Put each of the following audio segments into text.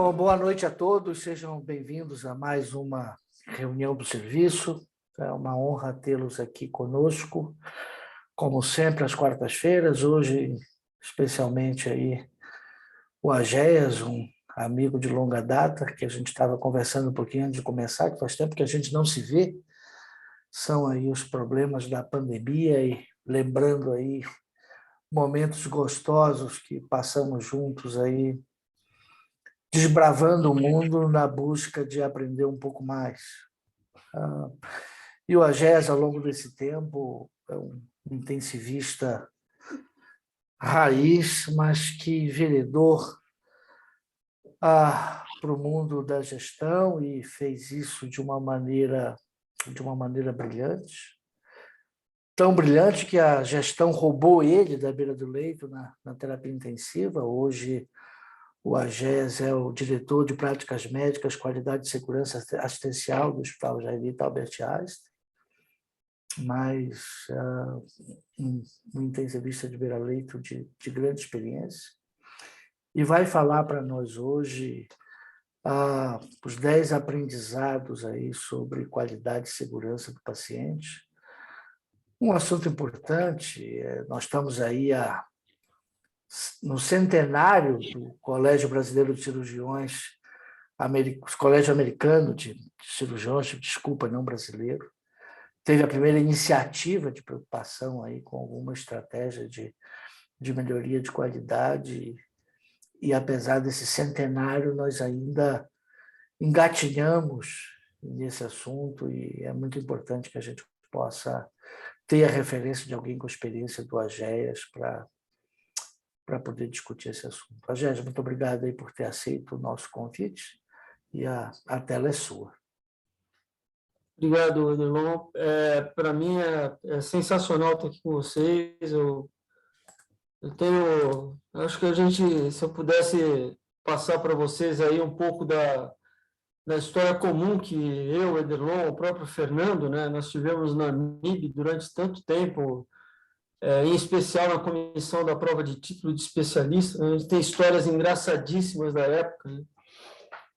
Bom, boa noite a todos, sejam bem-vindos a mais uma reunião do serviço. É uma honra tê-los aqui conosco, como sempre, às quartas-feiras. Hoje, especialmente aí, o Agéias, um amigo de longa data, que a gente estava conversando um pouquinho antes de começar, que faz tempo que a gente não se vê. São aí os problemas da pandemia e lembrando aí momentos gostosos que passamos juntos aí, desbravando o mundo na busca de aprender um pouco mais. E o Agés, ao longo desse tempo, é um intensivista raiz, mas que enveredou para o mundo da gestão e fez isso de uma maneira brilhante. Tão brilhante que a gestão roubou ele da beira do leito na terapia intensiva. Hoje, o Agés é o diretor de práticas médicas, qualidade e segurança assistencial do Hospital Jairita Albert Einstein, mas um intensivista de beira-leito de grande experiência, e vai falar para nós hoje os 10 aprendizados aí sobre qualidade e segurança do paciente. Um assunto importante, nós estamos aí no centenário do Colégio Brasileiro de Cirurgiões, Colégio Americano de Cirurgiões, desculpa, não brasileiro. Teve a primeira iniciativa de preocupação aí com alguma estratégia de melhoria de qualidade, e apesar desse centenário, nós ainda engatinhamos nesse assunto, e é muito importante que a gente possa ter a referência de alguém com experiência do Agéias para poder discutir esse assunto. Agéias, muito obrigado aí por ter aceito o nosso convite, e a tela é sua. Obrigado, Edelon. Para mim é sensacional estar aqui com vocês. Eu acho que se eu pudesse passar para vocês aí um pouco da história comum que eu, Edelon, o próprio Fernando, né, nós tivemos na MIB durante tanto tempo, em especial na comissão da prova de título de especialista. A gente tem histórias engraçadíssimas da época, né?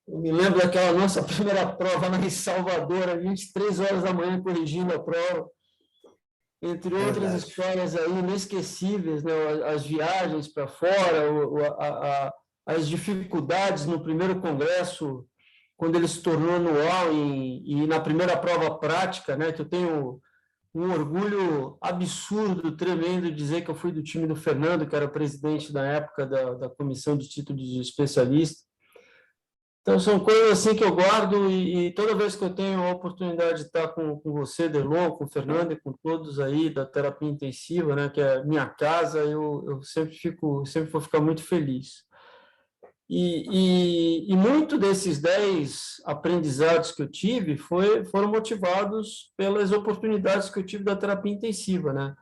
Eu me lembro daquela nossa primeira prova lá em Salvador, às 23 horas da manhã, corrigindo a prova. Entre outras histórias aí inesquecíveis, né? As viagens para fora, as dificuldades no primeiro congresso, quando ele se tornou anual, e na primeira prova prática, né? Que eu tenho um orgulho absurdo, tremendo, de dizer que eu fui do time do Fernando, que era presidente na época da comissão de título de especialista. Então, são coisas assim que eu guardo, e toda vez que eu tenho a oportunidade de estar com você, Delon, com o Fernando e com todos aí da terapia intensiva, né, que é minha casa, eu sempre vou ficar muito feliz. E muito desses 10 aprendizados que eu tive foram motivados pelas oportunidades que eu tive da terapia intensiva, né?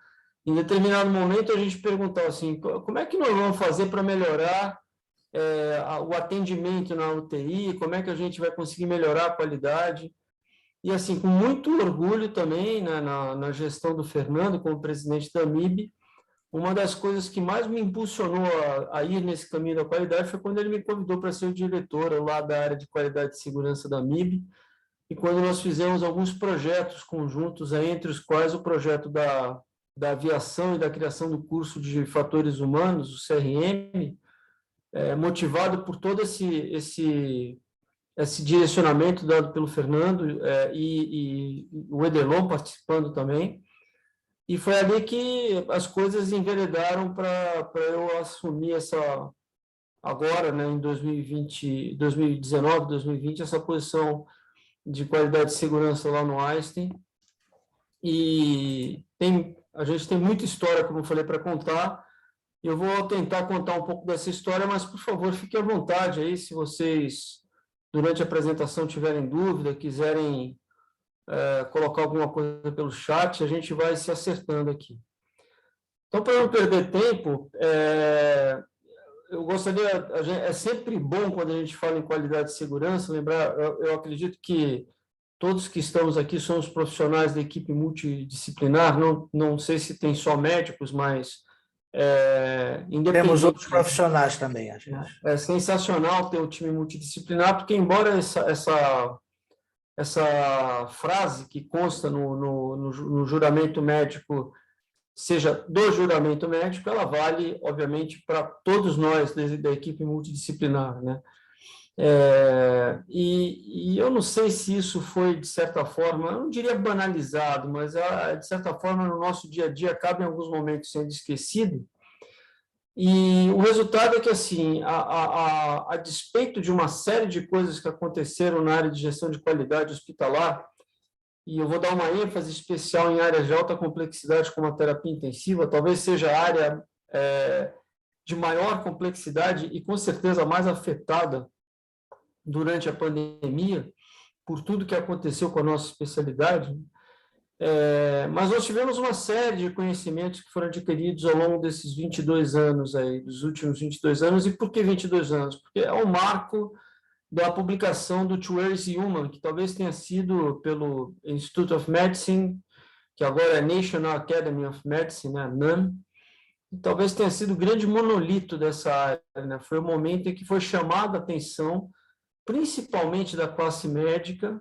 Em determinado momento, a gente perguntava assim, como é que nós vamos fazer para melhorar o atendimento na UTI, como é que a gente vai conseguir melhorar a qualidade. E, assim, com muito orgulho também, né, na gestão do Fernando, como presidente da MIB, uma das coisas que mais me impulsionou a ir nesse caminho da qualidade foi quando ele me convidou para ser o diretor lá da área de qualidade e segurança da MIB, e quando nós fizemos alguns projetos conjuntos, entre os quais o projeto da aviação e da criação do curso de fatores humanos, o CRM, motivado por todo esse direcionamento dado pelo Fernando, e o Edelon participando também. E foi ali que as coisas enveredaram para eu assumir agora, né, em 2019, 2020, essa posição de qualidade e segurança lá no Einstein. E a gente tem muita história, como eu falei, para contar. Eu vou tentar contar um pouco dessa história, mas, por favor, fiquem à vontade aí, se vocês, durante a apresentação, tiverem dúvida, quiserem colocar alguma coisa pelo chat, a gente vai se acertando aqui. Então, para não perder tempo, eu gostaria, é sempre bom quando a gente fala em qualidade e segurança, lembrar, eu acredito que todos que estamos aqui somos profissionais da equipe multidisciplinar, não sei se tem só médicos, mas Temos outros independente. profissionais também, às vezes. É sensacional ter um time multidisciplinar, porque embora essa frase que consta no juramento médico seja do juramento médico, ela vale, obviamente, para todos nós da equipe multidisciplinar, né? E eu não sei se isso foi, de certa forma, eu não diria banalizado, mas, de certa forma, no nosso dia a dia, acaba em alguns momentos sendo esquecido. E o resultado é que, assim, a despeito de uma série de coisas que aconteceram na área de gestão de qualidade hospitalar, e eu vou dar uma ênfase especial em áreas de alta complexidade, como a terapia intensiva, talvez seja a área de maior complexidade e, com certeza, mais afetada durante a pandemia, por tudo que aconteceu com a nossa especialidade. Mas nós tivemos uma série de conhecimentos que foram adquiridos ao longo desses 22 anos, aí, dos últimos 22 anos. E por que 22 anos? Porque é o marco da publicação do Two Years Human, que talvez tenha sido pelo Institute of Medicine, que agora é National Academy of Medicine, né, NAM, e talvez tenha sido o grande monolito dessa área, né? Foi o momento em que foi chamada a atenção, principalmente da classe médica,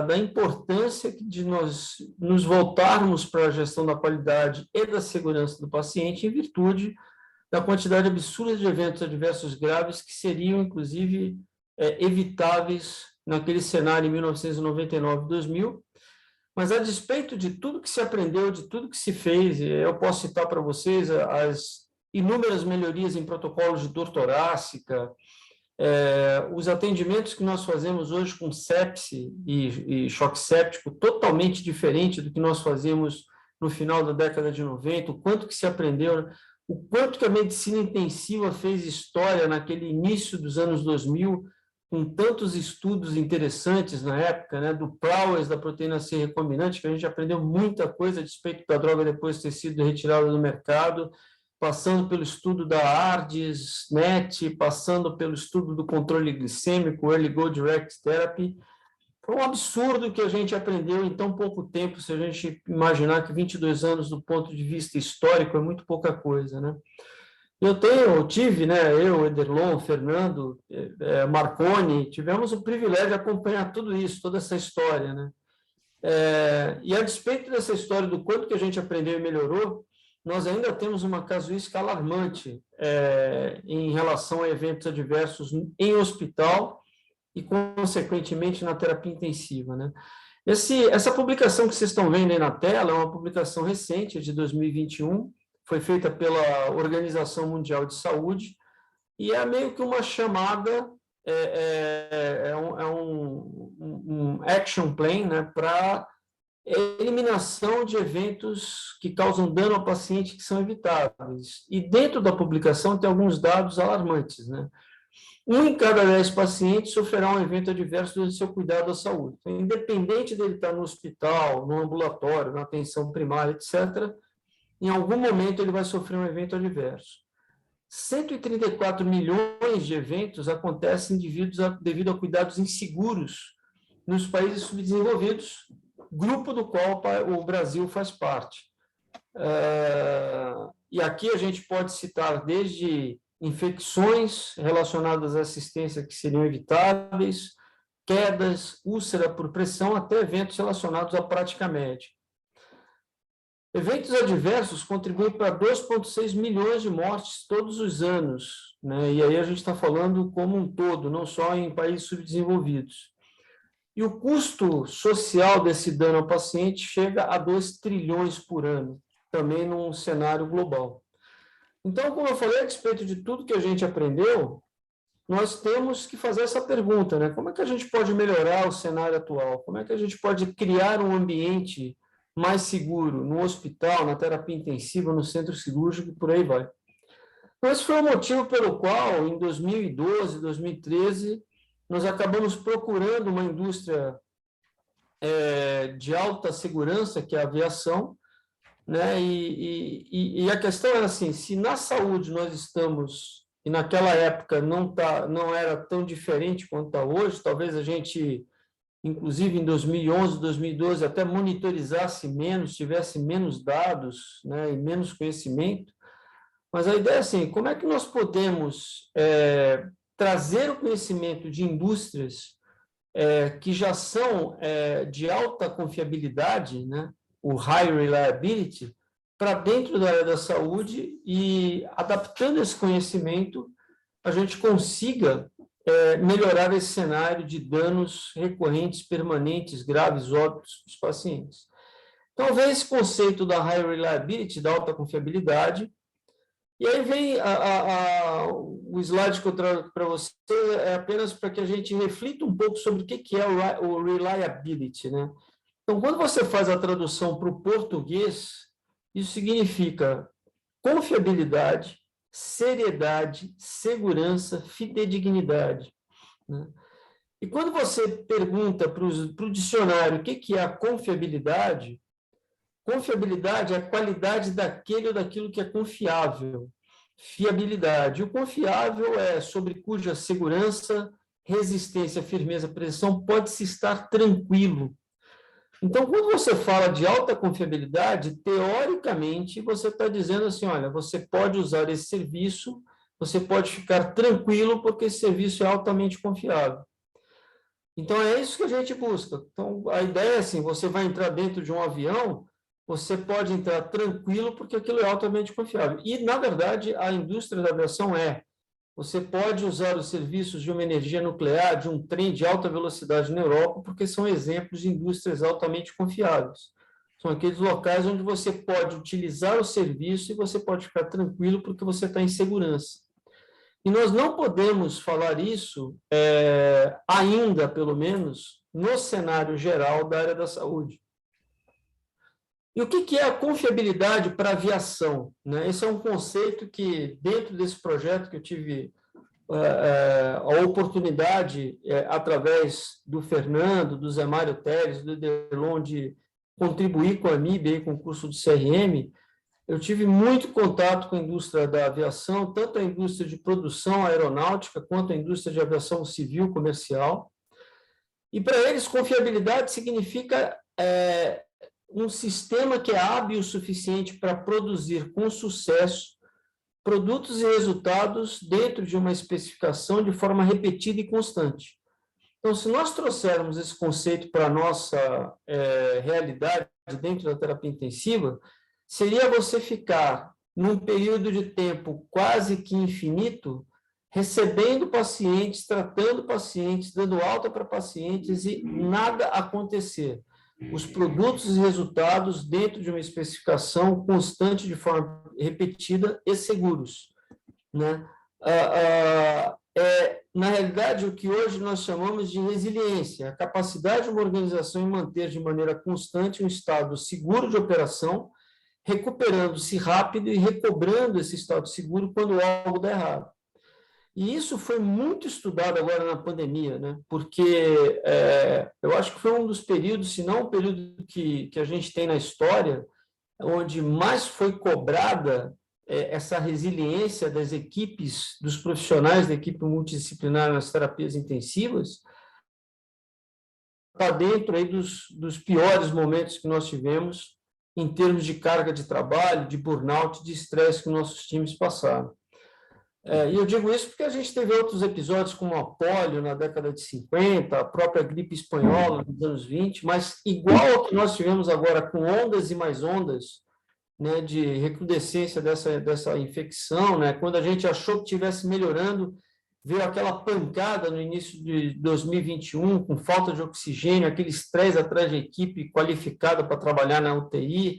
da importância de nós nos voltarmos para a gestão da qualidade e da segurança do paciente em virtude da quantidade absurda de eventos adversos graves que seriam, inclusive, evitáveis naquele cenário em 1999 e 2000. Mas, a despeito de tudo que se aprendeu, de tudo que se fez, eu posso citar para vocês as inúmeras melhorias em protocolos de dor torácica, os atendimentos que nós fazemos hoje com sepse e choque séptico, totalmente diferente do que nós fazíamos no final da década de 90, o quanto que se aprendeu, o quanto que a medicina intensiva fez história naquele início dos anos 2000, com tantos estudos interessantes na época, né, do Prowess, da proteína C recombinante, que a gente aprendeu muita coisa a respeito da droga depois de ter sido retirada do mercado, passando pelo estudo da ARDS, NET, passando pelo estudo do controle glicêmico, Early Go Direct Therapy. Foi um absurdo que a gente aprendeu em tão pouco tempo, se a gente imaginar que 22 anos do ponto de vista histórico é muito pouca coisa, né? Eu tive, né, eu, Ederlon, Fernando, Marconi, tivemos o privilégio de acompanhar tudo isso, toda essa história, né? E a despeito dessa história do quanto que a gente aprendeu e melhorou, nós ainda temos uma casuística alarmante em relação a eventos adversos em hospital e, consequentemente, na terapia intensiva, né? Essa publicação que vocês estão vendo aí na tela é uma publicação recente, de 2021, foi feita pela Organização Mundial de Saúde, e é meio que uma chamada, um action plan, né, para eliminação de eventos que causam dano ao paciente que são evitáveis. E dentro da publicação tem alguns dados alarmantes, né? 1 em cada 10 pacientes sofrerá um evento adverso durante seu cuidado à saúde. Então, independente dele estar no hospital, no ambulatório, na atenção primária, etc., em algum momento ele vai sofrer um evento adverso. 134 milhões de eventos acontecem devido a cuidados inseguros nos países subdesenvolvidos, grupo do qual o Brasil faz parte. E aqui a gente pode citar desde infecções relacionadas à assistência que seriam evitáveis, quedas, úlcera por pressão, até eventos relacionados à prática médica. Eventos adversos contribuem para 2,6 milhões de mortes todos os anos, né? E aí a gente está falando como um todo, não só em países subdesenvolvidos. E o custo social desse dano ao paciente chega a 2 trilhões por ano, também num cenário global. Então, como eu falei, a despeito de tudo que a gente aprendeu, nós temos que fazer essa pergunta, né? Como é que a gente pode melhorar o cenário atual? Como é que a gente pode criar um ambiente mais seguro no hospital, na terapia intensiva, no centro cirúrgico, e por aí vai. Então, esse foi o motivo pelo qual, em 2012, 2013, nós acabamos procurando uma indústria de alta segurança, que é a aviação, né? E a questão era assim, se na saúde nós estamos, e naquela época não era tão diferente quanto está hoje, talvez a gente, inclusive em 2011, 2012, até monitorizasse menos, tivesse menos dados, né, e menos conhecimento, Mas a ideia é assim, como é que nós podemos trazer o conhecimento de indústrias que já são de alta confiabilidade, né, o high reliability, para dentro da área da saúde e, adaptando esse conhecimento, a gente consiga melhorar esse cenário de danos recorrentes, permanentes, graves, óbitos para os pacientes. Então, vem esse conceito da high reliability, da alta confiabilidade, e aí vem o slide que eu trago para você, é apenas para que a gente reflita um pouco sobre o que é o reliability, né? Então, quando você faz a tradução para o português, isso significa confiabilidade, seriedade, segurança, fidedignidade, né? E quando você pergunta para o dicionário o que é a confiabilidade é a qualidade daquele ou daquilo que é confiável. Fiabilidade. O confiável é sobre cuja segurança, resistência, firmeza, precisão pode-se estar tranquilo. Então, quando você fala de alta confiabilidade, teoricamente, você está dizendo assim, olha, você pode usar esse serviço, você pode ficar tranquilo porque esse serviço é altamente confiável. Então, é isso que a gente busca. Então, a ideia é assim, você vai entrar dentro de um avião, você pode entrar tranquilo porque aquilo é altamente confiável. E, na verdade, a indústria da aviação você pode usar os serviços de uma energia nuclear, de um trem de alta velocidade na Europa, porque são exemplos de indústrias altamente confiáveis. São aqueles locais onde você pode utilizar o serviço e você pode ficar tranquilo porque você está em segurança. E nós não podemos falar isso, ainda, pelo menos, no cenário geral da área da saúde. E o que é a confiabilidade para a aviação, né? Esse é um conceito que, dentro desse projeto que eu tive a oportunidade, através do Fernando, do Zé Mário Teres, do Delon, de contribuir com a MIB, com o curso do CRM, eu tive muito contato com a indústria da aviação, tanto a indústria de produção aeronáutica, quanto a indústria de aviação civil comercial. E, para eles, confiabilidade significa um sistema que é hábil o suficiente para produzir com sucesso produtos e resultados dentro de uma especificação de forma repetida e constante. Então, se nós trouxermos esse conceito para a nossa realidade dentro da terapia intensiva, seria você ficar num período de tempo quase que infinito, recebendo pacientes, tratando pacientes, dando alta para pacientes e nada acontecer. Os produtos e resultados dentro de uma especificação constante, de forma repetida e seguros, né? Na realidade, o que hoje nós chamamos de resiliência, a capacidade de uma organização em manter de maneira constante um estado seguro de operação, recuperando-se rápido e recobrando esse estado seguro quando algo dá errado. E isso foi muito estudado agora na pandemia, né? Porque eu acho que foi um dos períodos, se não o período que a gente tem na história, onde mais foi cobrada essa resiliência das equipes, dos profissionais da equipe multidisciplinar nas terapias intensivas, está dentro aí dos piores momentos que nós tivemos em termos de carga de trabalho, de burnout, de estresse que nossos times passaram. E eu digo isso porque a gente teve outros episódios como a polio na década de 50, a própria gripe espanhola nos anos 20, mas igual ao que nós tivemos agora com ondas e mais ondas, né, de recrudescência dessa infecção, né, quando a gente achou que estivesse melhorando, veio aquela pancada no início de 2021, com falta de oxigênio, aquele estresse atrás de equipe qualificada para trabalhar na UTI,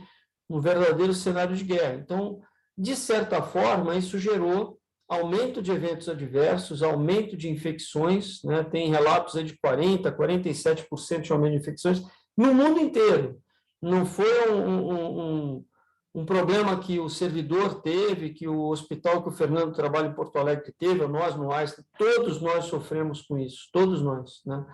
um verdadeiro cenário de guerra. Então, de certa forma, isso gerou aumento de eventos adversos, aumento de infecções, né? Tem relatos aí de 40%, 47% de aumento de infecções no mundo inteiro. Não foi um problema que o servidor teve, que o hospital que o Fernando trabalha em Porto Alegre teve, ou nós no Einstein, todos nós sofremos com isso, todos nós, né?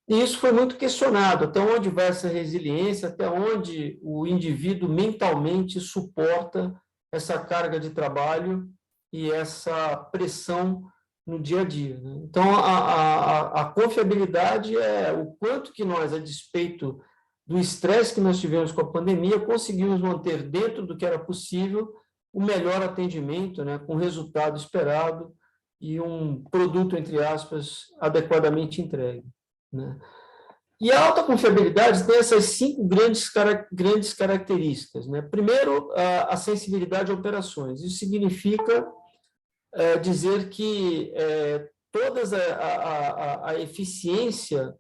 E isso foi muito questionado, até onde vai essa resiliência, até onde o indivíduo mentalmente suporta essa carga de trabalho e essa pressão no dia a dia, né? Então, a confiabilidade é o quanto que nós, a despeito do estresse que nós tivemos com a pandemia, conseguimos manter dentro do que era possível o melhor atendimento, né, com o resultado esperado e um produto, entre aspas, adequadamente entregue, né? E a alta confiabilidade tem essas 5 grandes características, né? Primeiro, a sensibilidade a operações. Isso significa dizer que toda a eficiência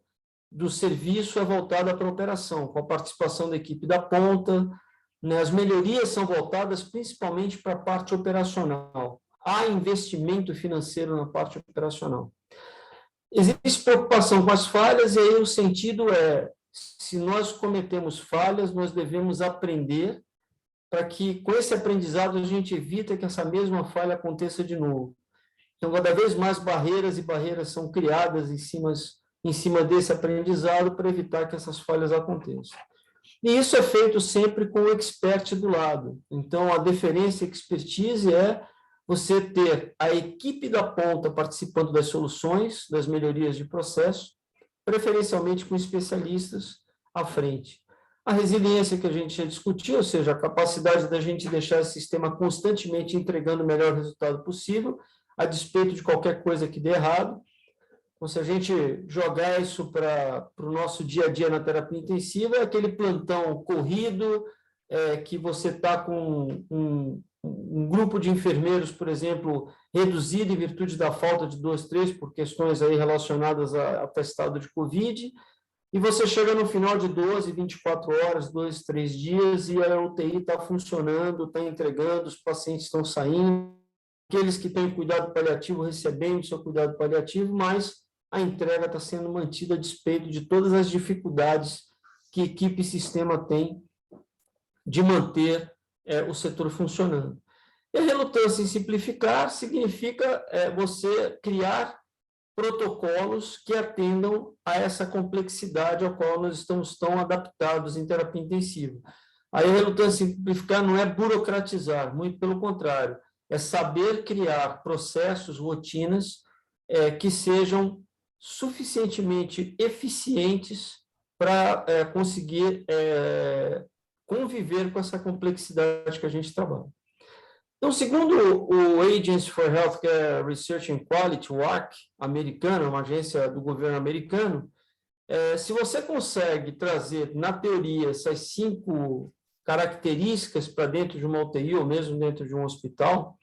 do serviço é voltada para a operação, com a participação da equipe da ponta, né? As melhorias são voltadas principalmente para a parte operacional. Há investimento financeiro na parte operacional. Existe preocupação com as falhas, e aí o sentido é, se nós cometemos falhas, nós devemos aprender para que, com esse aprendizado, a gente evita que essa mesma falha aconteça de novo. Então, cada vez mais barreiras e barreiras são criadas em cima desse aprendizado para evitar que essas falhas aconteçam. E isso é feito sempre com o expert do lado. Então, a deferência e expertise é você ter a equipe da ponta participando das soluções, das melhorias de processo, preferencialmente com especialistas à frente. A resiliência que a gente já discutiu, ou seja, a capacidade da gente deixar esse sistema constantemente entregando o melhor resultado possível, a despeito de qualquer coisa que dê errado. Então, se a gente jogar isso para o nosso dia a dia na terapia intensiva, é aquele plantão corrido, que você está com um grupo de enfermeiros, por exemplo, reduzido em virtude da falta de 2, 3, por questões aí relacionadas a atestado de Covid, e você chega no final de 12, 24 horas, 2, 3 dias, e a UTI está funcionando, está entregando, os pacientes estão saindo, aqueles que têm cuidado paliativo recebendo seu cuidado paliativo, mas a entrega está sendo mantida a despeito de todas as dificuldades que equipe e sistema tem de manter o setor funcionando. E a relutância em simplificar significa você criar protocolos que atendam a essa complexidade ao qual nós estamos tão adaptados em terapia intensiva. Aí a relutância em simplificar não é burocratizar, muito pelo contrário, é saber criar processos, rotinas que sejam suficientemente eficientes para conseguir conviver com essa complexidade que a gente trabalha. Então, segundo o Agency for Healthcare Research and Quality, o AHQ, americano, uma agência do governo americano, se você consegue trazer, na teoria, essas 5 características para dentro de uma UTI ou mesmo dentro de um hospital,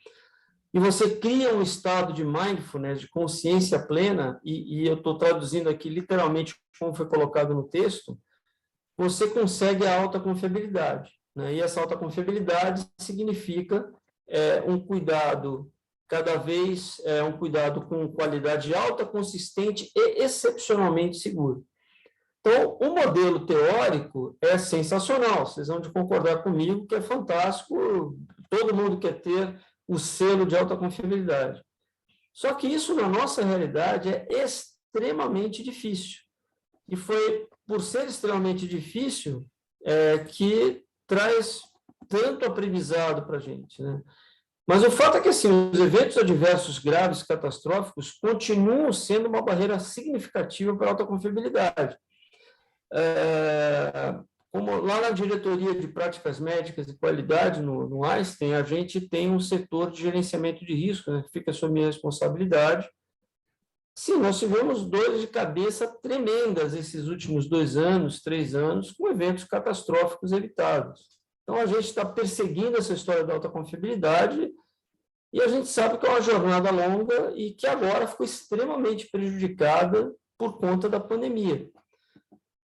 e você cria um estado de mindfulness, de consciência plena, e eu estou traduzindo aqui literalmente como foi colocado no texto, você consegue a alta confiabilidade, né? E essa alta confiabilidade significa um cuidado cada vez, um cuidado com qualidade alta, consistente e excepcionalmente seguro. Então, o modelo teórico é sensacional, vocês vão concordar comigo que é fantástico, todo mundo quer ter o selo de alta confiabilidade. Só que isso, na nossa realidade, é extremamente difícil. E foi por ser extremamente difícil que traz tanto aprendizado para a gente, né? Mas o fato é que assim, os eventos adversos graves, catastróficos, continuam sendo uma barreira significativa para a alta confiabilidade. Como lá na diretoria de práticas médicas e qualidade, no Einstein, a gente tem um setor de gerenciamento de risco, né, que fica sob minha responsabilidade. Sim, nós tivemos dores de cabeça tremendas esses últimos 2 anos, 3 anos, com eventos catastróficos evitados. Então, a gente está perseguindo essa história da alta confiabilidade e a gente sabe que é uma jornada longa e que agora ficou extremamente prejudicada por conta da pandemia,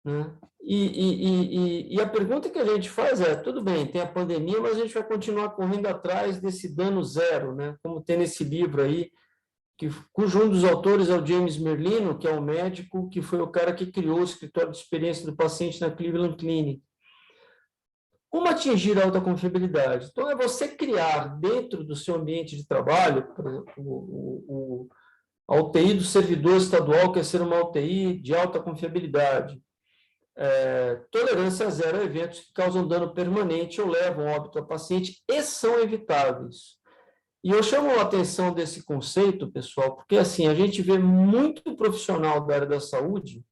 né? E a pergunta que a gente faz é, tudo bem, tem a pandemia, mas a gente vai continuar correndo atrás desse dano zero, né? Como tem nesse livro aí, cujo um dos autores é o James Merlino, que é um médico que foi o cara que criou o escritório de experiência do paciente na Cleveland Clinic. Como atingir a alta confiabilidade? Então, é você criar dentro do seu ambiente de trabalho, a UTI do servidor estadual quer ser uma UTI de alta confiabilidade, tolerância zero a eventos que causam dano permanente ou levam óbito ao paciente e são evitáveis. E eu chamo a atenção desse conceito, pessoal, porque assim, a gente vê muito profissional da área da saúde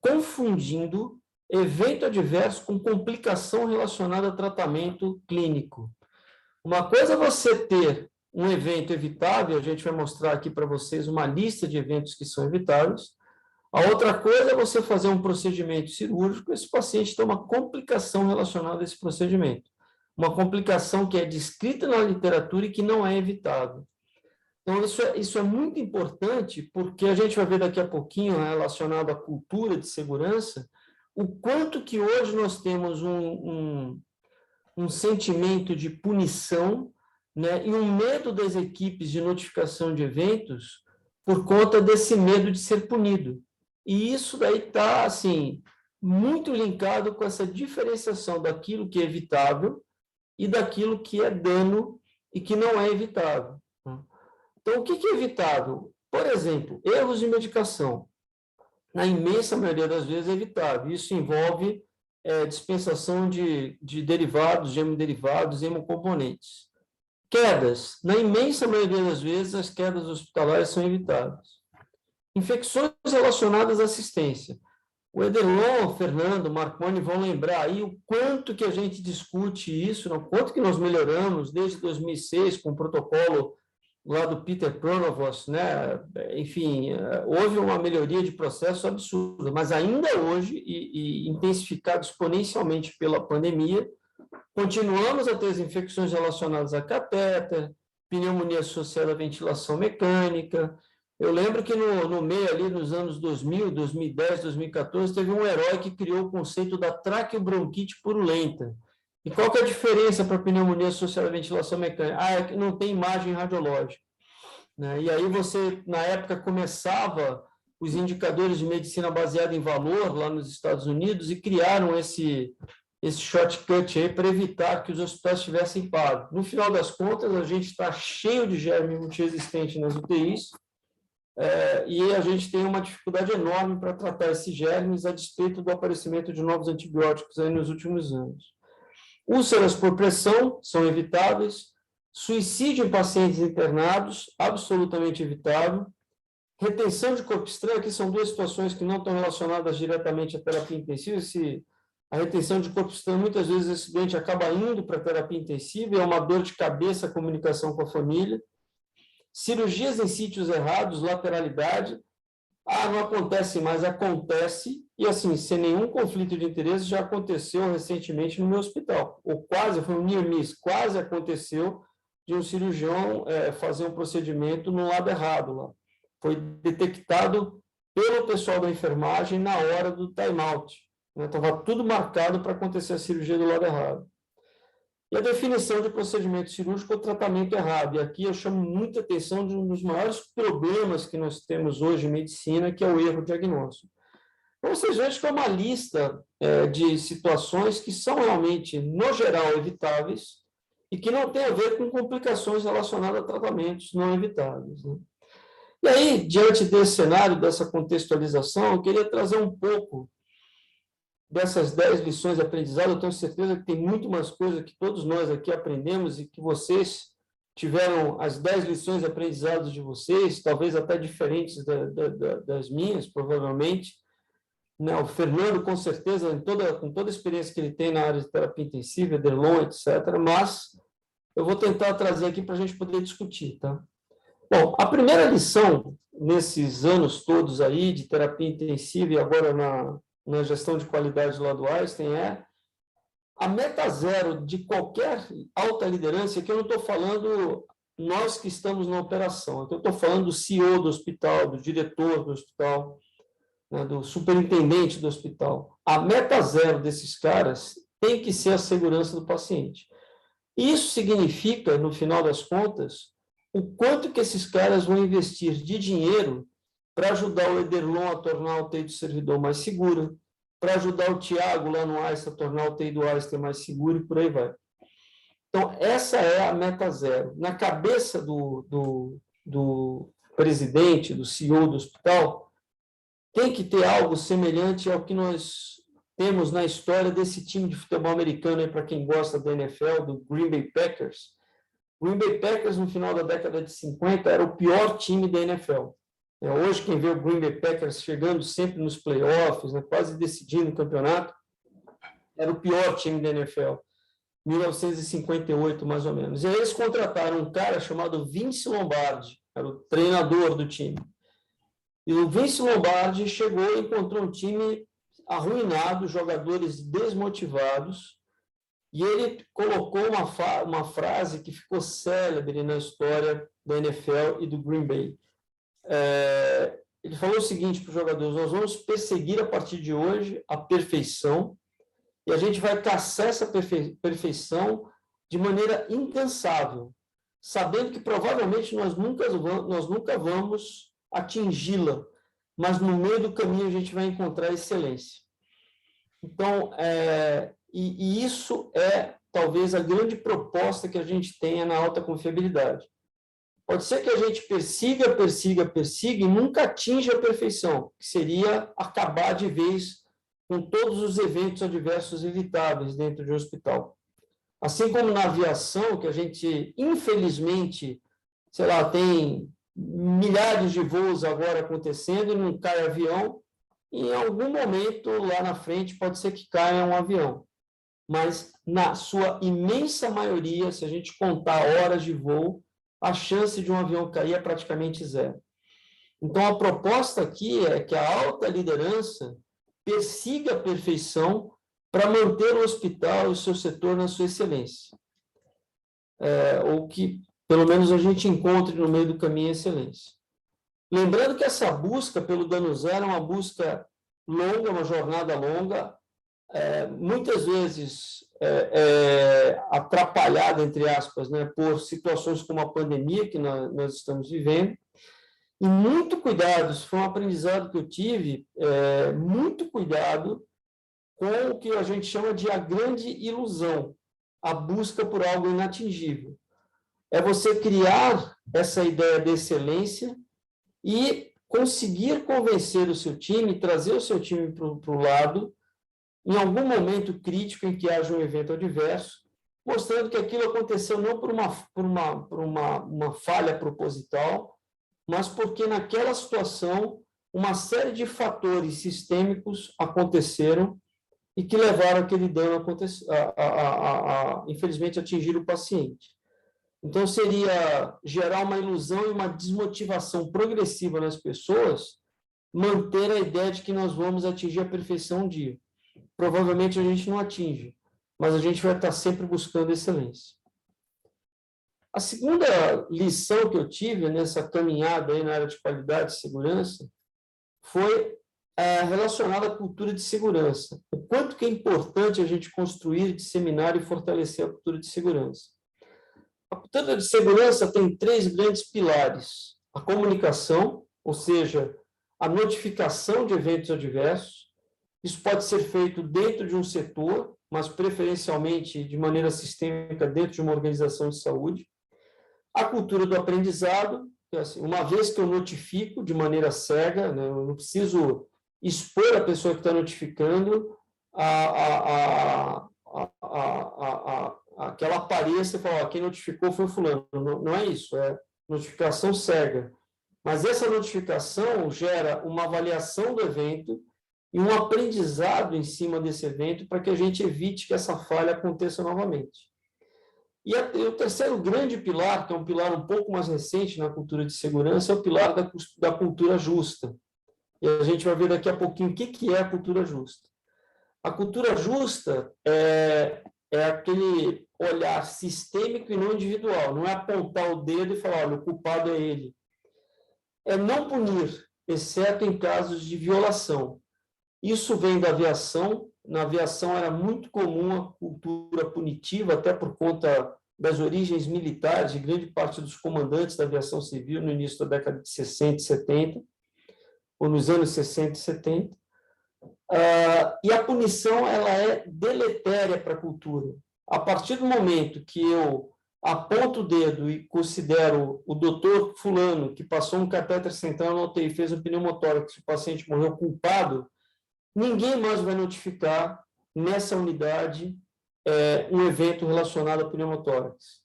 confundindo evento adverso com complicação relacionada a tratamento clínico. Uma coisa é você ter um evento evitável, a gente vai mostrar aqui para vocês uma lista de eventos que são evitáveis. A outra coisa é você fazer um procedimento cirúrgico, esse paciente tem uma complicação relacionada a esse procedimento. Uma complicação que é descrita na literatura e que não é evitável. Então, isso é muito importante, porque a gente vai ver daqui a pouquinho, relacionado à cultura de segurança, o quanto que hoje nós temos um sentimento de punição, né, e um medo das equipes de notificação de eventos por conta desse medo de ser punido. E isso daí está, assim, muito linkado com essa diferenciação daquilo que é evitável e daquilo que é dano e que não é evitável. Então, o que é evitável? Por exemplo, erros de medicação. Na imensa maioria das vezes é evitável. Isso envolve dispensação de derivados, de hemoderivados, hemocomponentes. Quedas. Na imensa maioria das vezes, as quedas hospitalares são evitáveis. Infecções relacionadas à assistência. O Ederlon, o Fernando, o Marconi vão lembrar aí o quanto que a gente discute isso, o quanto que nós melhoramos desde 2006 com o protocolo lá do Peter Pronovost, né? Enfim, houve uma melhoria de processo absurda, mas ainda hoje, e intensificado exponencialmente pela pandemia, continuamos a ter as infecções relacionadas a catéter, pneumonia associada à ventilação mecânica. Eu lembro que no meio ali, nos anos 2000, 2010, 2014, teve um herói que criou o conceito da traqueobronquite purulenta. E qual que é a diferença para a pneumonia associada à ventilação mecânica? É que não tem imagem radiológica, né? E aí você, na época, começava os indicadores de medicina baseada em valor lá nos Estados Unidos e criaram esse shortcut aí para evitar que os hospitais tivessem pago. No final das contas, a gente está cheio de germe multiresistente nas UTIs, e a gente tem uma dificuldade enorme para tratar esses germes a despeito do aparecimento de novos antibióticos aí nos últimos anos. Úlceras por pressão são evitáveis. Suicídio em pacientes internados, absolutamente evitável. Retenção de corpo estranho, aqui são duas situações que não estão relacionadas diretamente à terapia intensiva. A retenção de corpo estranho, muitas vezes esse doente acaba indo para a terapia intensiva, é uma dor de cabeça, a comunicação com a família. Cirurgias em sítios errados, lateralidade. Não acontece mais, acontece, e assim, sem nenhum conflito de interesse, já aconteceu recentemente no meu hospital, ou quase, foi um near miss, quase aconteceu de um cirurgião fazer um procedimento no lado errado lá. Foi detectado pelo pessoal da enfermagem na hora do time-out, né? Estava tudo marcado para acontecer a cirurgia do lado errado. E a definição de procedimento cirúrgico ou tratamento errado. E aqui eu chamo muita atenção de um dos maiores problemas que nós temos hoje em medicina, que é o erro diagnóstico. Então, vocês vejam que é uma lista de situações que são realmente, no geral, evitáveis e que não tem a ver com complicações relacionadas a tratamentos não evitáveis, né? E aí, diante desse cenário, dessa contextualização, eu queria trazer um pouco dessas 10 lições de aprendizado. Eu tenho certeza que tem muito mais coisa que todos nós aqui aprendemos e que vocês tiveram as 10 lições de aprendizado de vocês, talvez até diferentes das minhas, provavelmente. O Fernando, com certeza, com toda a experiência que ele tem na área de terapia intensiva, Ederlon, etc., mas eu vou tentar trazer aqui para a gente poder discutir, tá? Bom, a primeira lição, nesses anos todos aí, de terapia intensiva e agora na gestão de qualidade lá do Einstein, é a meta zero de qualquer alta liderança, que eu não estou falando nós que estamos na operação, eu estou falando do CEO do hospital, do diretor do hospital, né, do superintendente do hospital. A meta zero desses caras tem que ser a segurança do paciente. Isso significa, no final das contas, o quanto que esses caras vão investir de dinheiro para ajudar o Ederlon a tornar a UTI do servidor mais segura, para ajudar o Tiago lá no Einstein a tornar a UTI do Einstein mais segura e por aí vai. Então, essa é a meta zero. Na cabeça do presidente, do CEO do hospital, tem que ter algo semelhante ao que nós temos na história desse time de futebol americano, para quem gosta da NFL, do Green Bay Packers. O Green Bay Packers, no final da década de 50, era o pior time da NFL. Hoje, quem vê o Green Bay Packers chegando sempre nos playoffs, quase decidindo o campeonato, era o pior time da NFL. 1958, mais ou menos. E aí eles contrataram um cara chamado Vince Lombardi, era o treinador do time. E o Vince Lombardi chegou e encontrou um time arruinado, jogadores desmotivados, e ele colocou uma frase que ficou célebre na história da NFL e do Green Bay. Ele falou o seguinte para os jogadores: nós vamos perseguir a partir de hoje a perfeição, e a gente vai caçar essa perfeição de maneira incansável, sabendo que provavelmente nós nunca vamos atingi-la, mas no meio do caminho a gente vai encontrar excelência. Então, e isso é talvez a grande proposta que a gente tenha na alta confiabilidade. Pode ser que a gente persiga e nunca atinja a perfeição, que seria acabar de vez com todos os eventos adversos evitáveis dentro de um hospital. Assim como na aviação, que a gente, infelizmente, sei lá, tem milhares de voos agora acontecendo e não cai avião, em algum momento lá na frente pode ser que caia um avião. Mas, na sua imensa maioria, se a gente contar horas de voo, a chance de um avião cair é praticamente zero. Então, a proposta aqui é que a alta liderança persiga a perfeição para manter o hospital e o seu setor na sua excelência. Ou que, pelo menos, a gente encontre no meio do caminho a excelência. Lembrando que essa busca pelo dano zero é uma busca longa, uma jornada longa, muitas vezes atrapalhada, entre aspas, né, por situações como a pandemia que nós estamos vivendo. E muito cuidado, isso foi um aprendizado que eu tive, muito cuidado com o que a gente chama de a grande ilusão, a busca por algo inatingível. É você criar essa ideia de excelência e conseguir convencer o seu time, trazer o seu time para o lado, em algum momento crítico em que haja um evento adverso, mostrando que aquilo aconteceu não por uma falha proposital, mas porque naquela situação uma série de fatores sistêmicos aconteceram e que levaram aquele dano infelizmente, atingir o paciente. Então, seria gerar uma ilusão e uma desmotivação progressiva nas pessoas, manter a ideia de que nós vamos atingir a perfeição um dia. Provavelmente a gente não atinge, mas a gente vai estar sempre buscando excelência. A segunda lição que eu tive nessa caminhada aí na área de qualidade e segurança foi relacionada à cultura de segurança. O quanto que é importante a gente construir, disseminar e fortalecer a cultura de segurança. A cultura de segurança tem 3 grandes pilares: a comunicação, ou seja, a notificação de eventos adversos. Isso pode ser feito dentro de um setor, mas preferencialmente de maneira sistêmica dentro de uma organização de saúde. A cultura do aprendizado, assim, uma vez que eu notifico de maneira cega, né, eu não preciso expor a pessoa que está notificando que ela apareça e falar: quem notificou foi o fulano. Não é isso, é notificação cega. Mas essa notificação gera uma avaliação do evento e um aprendizado em cima desse evento para que a gente evite que essa falha aconteça novamente. E o terceiro grande pilar, que é um pilar um pouco mais recente na cultura de segurança, é o pilar da cultura justa. E a gente vai ver daqui a pouquinho o que é a cultura justa. A cultura justa é aquele olhar sistêmico e não individual. Não é apontar o dedo e falar: olha, o culpado é ele. É não punir, exceto em casos de violação. Isso vem da aviação. Na aviação era muito comum a cultura punitiva, até por conta das origens militares de grande parte dos comandantes da aviação civil no início da década de 60 e 70, ou nos anos 60 e 70. E a punição ela é deletéria para a cultura. A partir do momento que eu aponto o dedo e considero o doutor fulano, que passou um catéter central na UTI e fez um pneumotórax, o paciente morreu, culpado, ninguém mais vai notificar nessa unidade um evento relacionado a pneumotórax.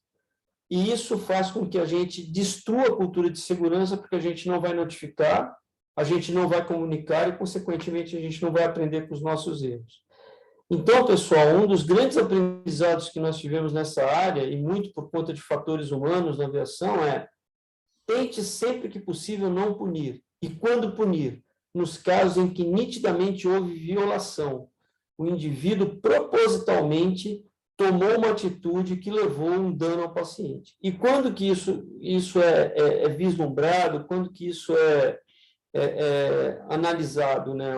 E isso faz com que a gente destrua a cultura de segurança, porque a gente não vai notificar, a gente não vai comunicar e, consequentemente, a gente não vai aprender com os nossos erros. Então, pessoal, um dos grandes aprendizados que nós tivemos nessa área, e muito por conta de fatores humanos na aviação, é tente sempre que possível não punir. E quando punir? Nos casos em que nitidamente houve violação. O indivíduo propositalmente tomou uma atitude que levou um dano ao paciente. E quando que isso é vislumbrado, quando que isso é analisado, né?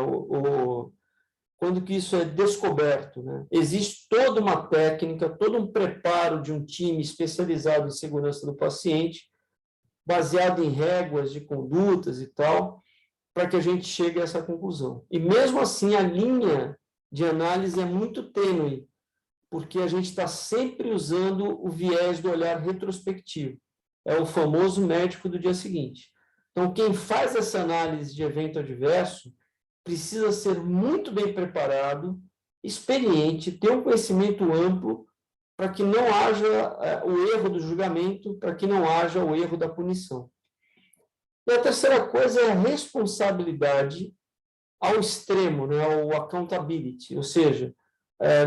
Quando que isso é descoberto, né? Existe toda uma técnica, todo um preparo de um time especializado em segurança do paciente, baseado em réguas de condutas e tal, para que a gente chegue a essa conclusão. E mesmo assim, a linha de análise é muito tênue, porque a gente está sempre usando o viés do olhar retrospectivo. É o famoso médico do dia seguinte. Então, quem faz essa análise de evento adverso precisa ser muito bem preparado, experiente, ter um conhecimento amplo para que não haja o erro do julgamento, para que não haja o erro da punição. E a terceira coisa é a responsabilidade ao extremo, né, o accountability, ou seja,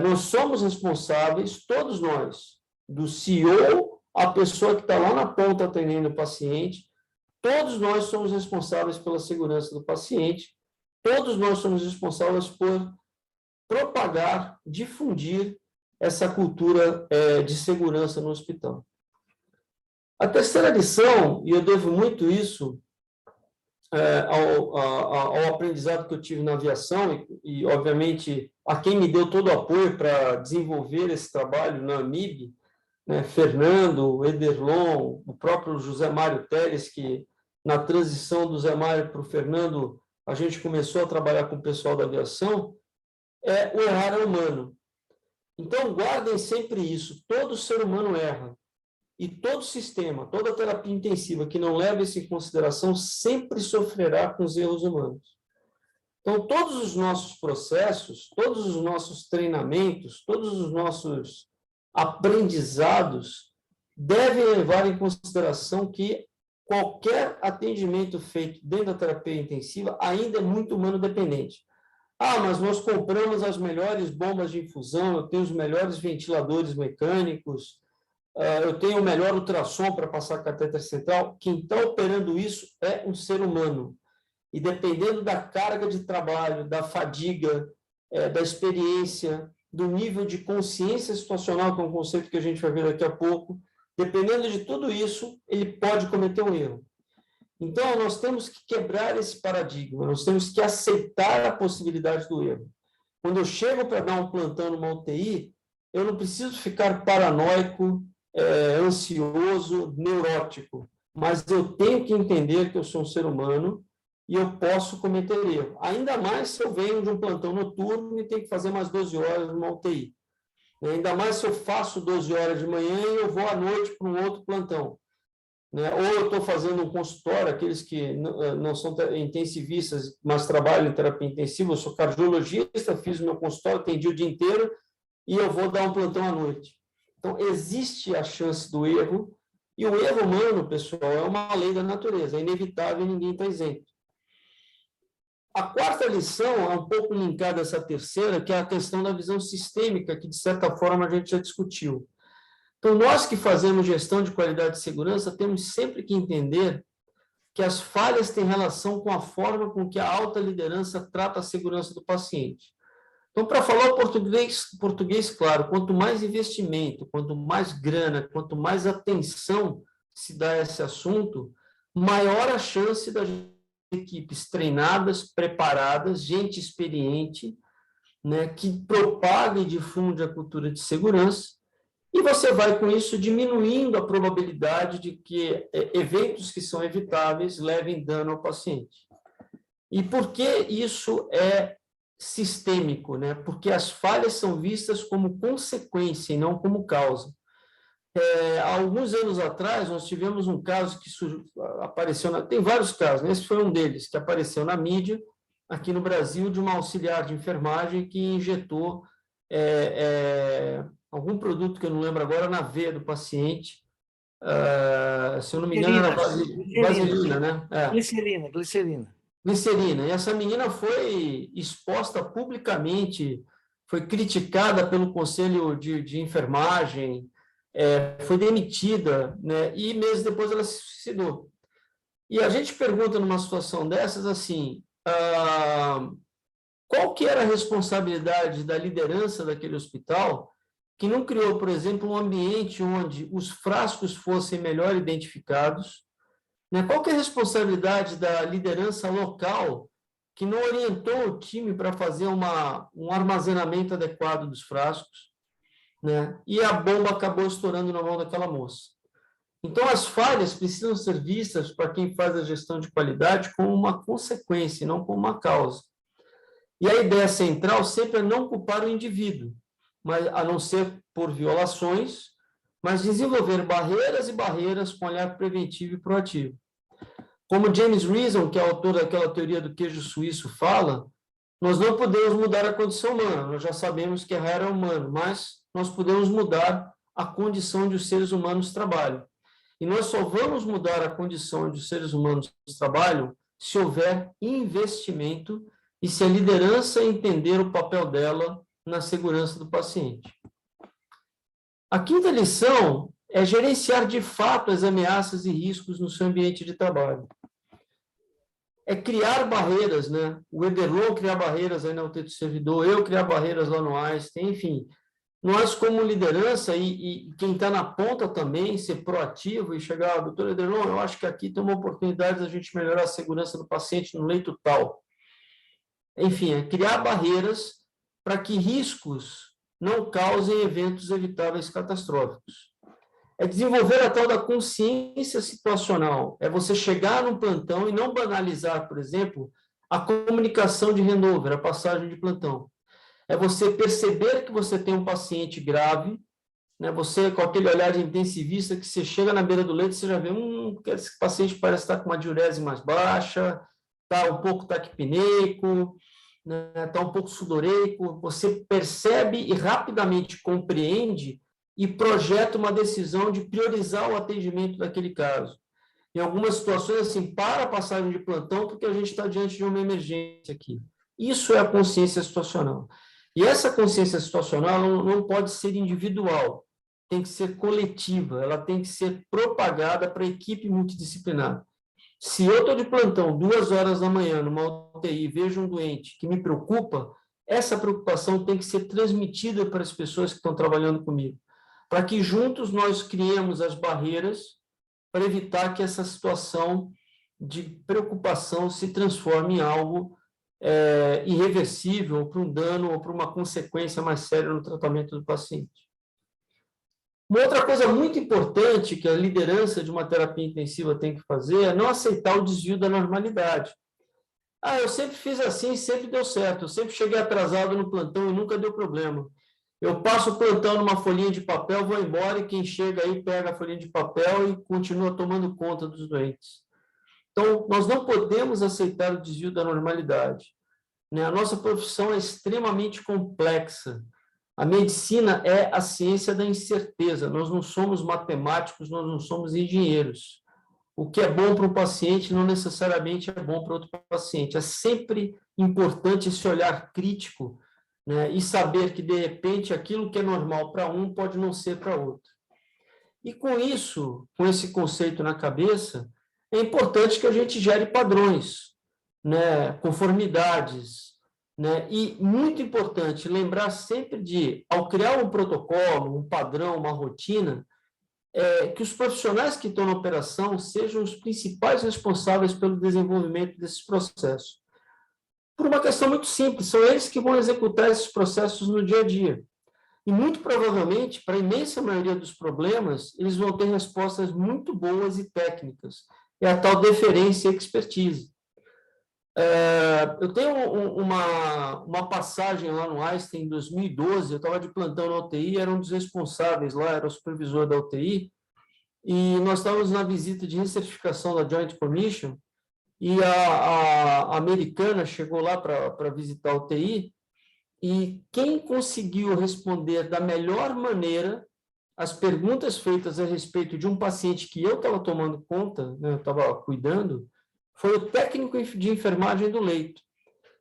nós somos responsáveis, todos nós, do CEO, a pessoa que está lá na ponta atendendo o paciente, todos nós somos responsáveis pela segurança do paciente, todos nós somos responsáveis por propagar, difundir essa cultura de segurança no hospital. A terceira lição, e eu devo muito isso ao aprendizado que eu tive na aviação e, obviamente, a quem me deu todo o apoio para desenvolver esse trabalho na AMIB, né, Fernando, Ederlon, o próprio José Mário Teles, que na transição do Zé Mário para o Fernando, a gente começou a trabalhar com o pessoal da aviação, o errar é humano. Então, guardem sempre isso, todo ser humano erra. E todo sistema, toda terapia intensiva que não leva isso em consideração sempre sofrerá com os erros humanos. Então, todos os nossos processos, todos os nossos treinamentos, todos os nossos aprendizados devem levar em consideração que qualquer atendimento feito dentro da terapia intensiva ainda é muito humano dependente. Ah, mas nós compramos as melhores bombas de infusão, eu tenho os melhores ventiladores mecânicos, eu tenho o melhor ultrassom para passar catéter central. Quem está operando isso é um ser humano. E dependendo da carga de trabalho, da fadiga, da experiência, do nível de consciência situacional, que é um conceito que a gente vai ver daqui a pouco, dependendo de tudo isso, ele pode cometer um erro. Então, nós temos que quebrar esse paradigma, nós temos que aceitar a possibilidade do erro. Quando eu chego para dar um plantão numa UTI, eu não preciso ficar paranoico, ansioso, neurótico, mas eu tenho que entender que eu sou um ser humano e eu posso cometer erro. Ainda mais se eu venho de um plantão noturno e tenho que fazer mais 12 horas numa UTI. Ainda mais se eu faço 12 horas de manhã e eu vou à noite para um outro plantão. Ou eu estou fazendo um consultório, aqueles que não são intensivistas, mas trabalham em terapia intensiva, eu sou cardiologista, fiz o meu consultório, atendi o dia inteiro e eu vou dar um plantão à noite. Então, existe a chance do erro, e o erro humano, pessoal, é uma lei da natureza, é inevitável e ninguém está isento. A quarta lição é um pouco linkada a essa terceira, que é a questão da visão sistêmica, que, de certa forma, a gente já discutiu. Então, nós que fazemos gestão de qualidade e segurança, temos sempre que entender que as falhas têm relação com a forma com que a alta liderança trata a segurança do paciente. Então, para falar o português claro, quanto mais investimento, quanto mais grana, quanto mais atenção se dá a esse assunto, maior a chance das equipes treinadas, preparadas, gente experiente, né, que propaga e difunde a cultura de segurança, e você vai, com isso, diminuindo a probabilidade de que eventos que são evitáveis levem dano ao paciente. E por que isso é sistêmico, né? Porque as falhas são vistas como consequência e não como causa. Há alguns anos atrás, nós tivemos um caso que apareceu, tem vários casos, esse foi um deles, que apareceu na mídia, aqui no Brasil, de uma auxiliar de enfermagem que injetou algum produto, que eu não lembro agora, na veia do paciente, se eu não me engano, era vaselina, né? Glicerina. Glicerina. E essa menina foi exposta publicamente, foi criticada pelo conselho de enfermagem, foi demitida, né? E meses depois ela se suicidou. E a gente pergunta numa situação dessas assim, qual que era a responsabilidade da liderança daquele hospital que não criou, por exemplo, um ambiente onde os frascos fossem melhor identificados, né? Qual que é a responsabilidade da liderança local que não orientou o time para fazer um armazenamento adequado dos frascos, né? E a bomba acabou estourando na mão daquela moça. Então, as falhas precisam ser vistas para quem faz a gestão de qualidade como uma consequência, não como uma causa. E a ideia central sempre é não culpar o indivíduo, mas, a não ser por violações, mas desenvolver barreiras e barreiras com olhar preventivo e proativo. Como James Reason, que é autor daquela teoria do queijo suíço, fala, nós não podemos mudar a condição humana, nós já sabemos que errar é humano, mas nós podemos mudar a condição onde os seres humanos trabalham. E nós só vamos mudar a condição onde os seres humanos trabalham se houver investimento e se a liderança entender o papel dela na segurança do paciente. A quinta lição é gerenciar de fato as ameaças e riscos no seu ambiente de trabalho. É criar barreiras, né? O Ederlon criar barreiras aí na UT do servidor, eu criar barreiras lá no Einstein, enfim. Nós, como liderança, e quem está na ponta também, ser proativo e chegar, doutor Ederlon, eu acho que aqui tem uma oportunidade de a gente melhorar a segurança do paciente no leito tal. Enfim, é criar barreiras para que riscos não causem eventos evitáveis catastróficos. É desenvolver a tal da consciência situacional. É você chegar num plantão e não banalizar, por exemplo, a comunicação de handover, a passagem de plantão. É você perceber que você tem um paciente grave, né? Você, com aquele olhar de intensivista, que você chega na beira do leito, você já vê, esse paciente parece estar com uma diurese mais baixa, está um pouco taquipneico, né? Está um pouco sudoreico. Você percebe e rapidamente compreende e projeta uma decisão de priorizar o atendimento daquele caso. Em algumas situações, assim, para a passagem de plantão, porque a gente está diante de uma emergência aqui. Isso é a consciência situacional. E essa consciência situacional não pode ser individual, tem que ser coletiva, ela tem que ser propagada para a equipe multidisciplinar. Se eu estou de plantão 2h da manhã numa UTI e vejo um doente que me preocupa, essa preocupação tem que ser transmitida para as pessoas que estão trabalhando comigo, para que juntos nós criemos as barreiras para evitar que essa situação de preocupação se transforme em algo irreversível, para um dano ou para uma consequência mais séria no tratamento do paciente. Uma outra coisa muito importante que a liderança de uma terapia intensiva tem que fazer é não aceitar o desvio da normalidade. Eu sempre fiz assim, sempre deu certo, eu sempre cheguei atrasado no plantão e nunca deu problema. Eu passo o plantão numa folhinha de papel, vou embora e quem chega aí pega a folhinha de papel e continua tomando conta dos doentes. Então, nós não podemos aceitar o desvio da normalidade, né? A nossa profissão é extremamente complexa. A medicina é a ciência da incerteza. Nós não somos matemáticos, nós não somos engenheiros. O que é bom para um paciente não necessariamente é bom para outro paciente. É sempre importante esse olhar crítico, né? E saber que, de repente, aquilo que é normal para um pode não ser para outro. E com isso, com esse conceito na cabeça, é importante que a gente gere padrões, né? Conformidades, né? E muito importante lembrar sempre de, ao criar um protocolo, um padrão, uma rotina, que os profissionais que estão na operação sejam os principais responsáveis pelo desenvolvimento desses processos. Por uma questão muito simples, são eles que vão executar esses processos no dia a dia. E, muito provavelmente, para a imensa maioria dos problemas, eles vão ter respostas muito boas e técnicas. É a tal deferência e expertise. Eu tenho uma passagem lá no Einstein, em 2012, eu estava de plantão na UTI, era um dos responsáveis lá, era o supervisor da UTI, e nós estávamos na visita de recertificação da Joint Commission, e a americana chegou lá para visitar a UTI, e quem conseguiu responder da melhor maneira as perguntas feitas a respeito de um paciente que eu estava tomando conta, né, eu estava cuidando, foi o técnico de enfermagem do leito.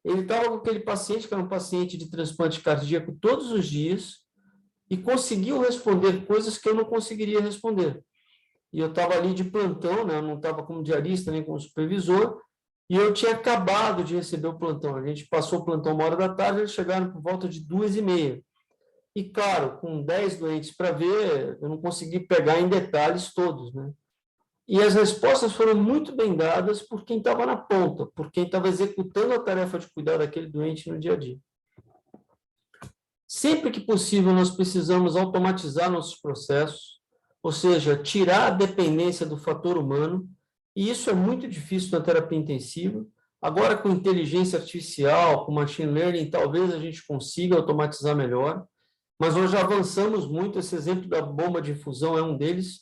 Ele estava com aquele paciente, que era um paciente de transplante cardíaco todos os dias, e conseguiu responder coisas que eu não conseguiria responder. E eu estava ali de plantão, né? Eu não estava como diarista nem como supervisor, e eu tinha acabado de receber o plantão. A gente passou o plantão 1h da tarde, eles chegaram por volta de 2h30. E, claro, com 10 doentes para ver, eu não consegui pegar em detalhes todos, né? E as respostas foram muito bem dadas por quem estava na ponta, por quem estava executando a tarefa de cuidar daquele doente no dia a dia. Sempre que possível, nós precisamos automatizar nossos processos, ou seja, tirar a dependência do fator humano, e isso é muito difícil na terapia intensiva. Agora, com inteligência artificial, com machine learning, talvez a gente consiga automatizar melhor, mas nós já avançamos muito. Esse exemplo da bomba de infusão é um deles.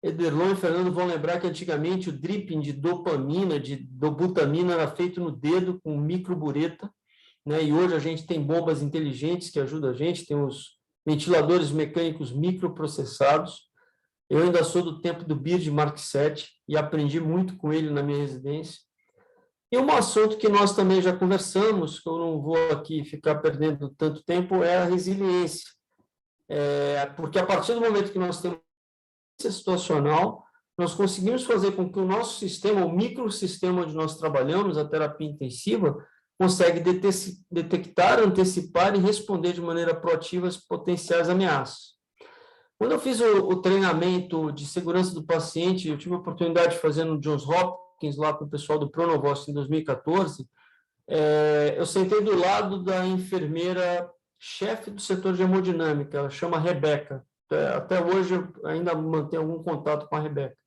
Ederlon e Fernando vão lembrar que antigamente o dripping de dopamina, de dobutamina, era feito no dedo com microbureta, né? E hoje a gente tem bombas inteligentes que ajudam a gente, tem os ventiladores mecânicos microprocessados. Eu ainda sou do tempo do Beard Mark VII e aprendi muito com ele na minha residência. E um assunto que nós também já conversamos, que eu não vou aqui ficar perdendo tanto tempo, é a resiliência. Porque a partir do momento que nós temos situacional, nós conseguimos fazer com que o nosso sistema, o microsistema onde nós trabalhamos, a terapia intensiva, consegue detectar, antecipar e responder de maneira proativa às potenciais ameaças. Quando eu fiz o treinamento de segurança do paciente, eu tive a oportunidade de fazer no Johns Hopkins, lá com o pessoal do Pronovost em 2014, eu sentei do lado da enfermeira chefe do setor de hemodinâmica, ela chama Rebeca. Até hoje eu ainda mantenho algum contato com a Rebeca.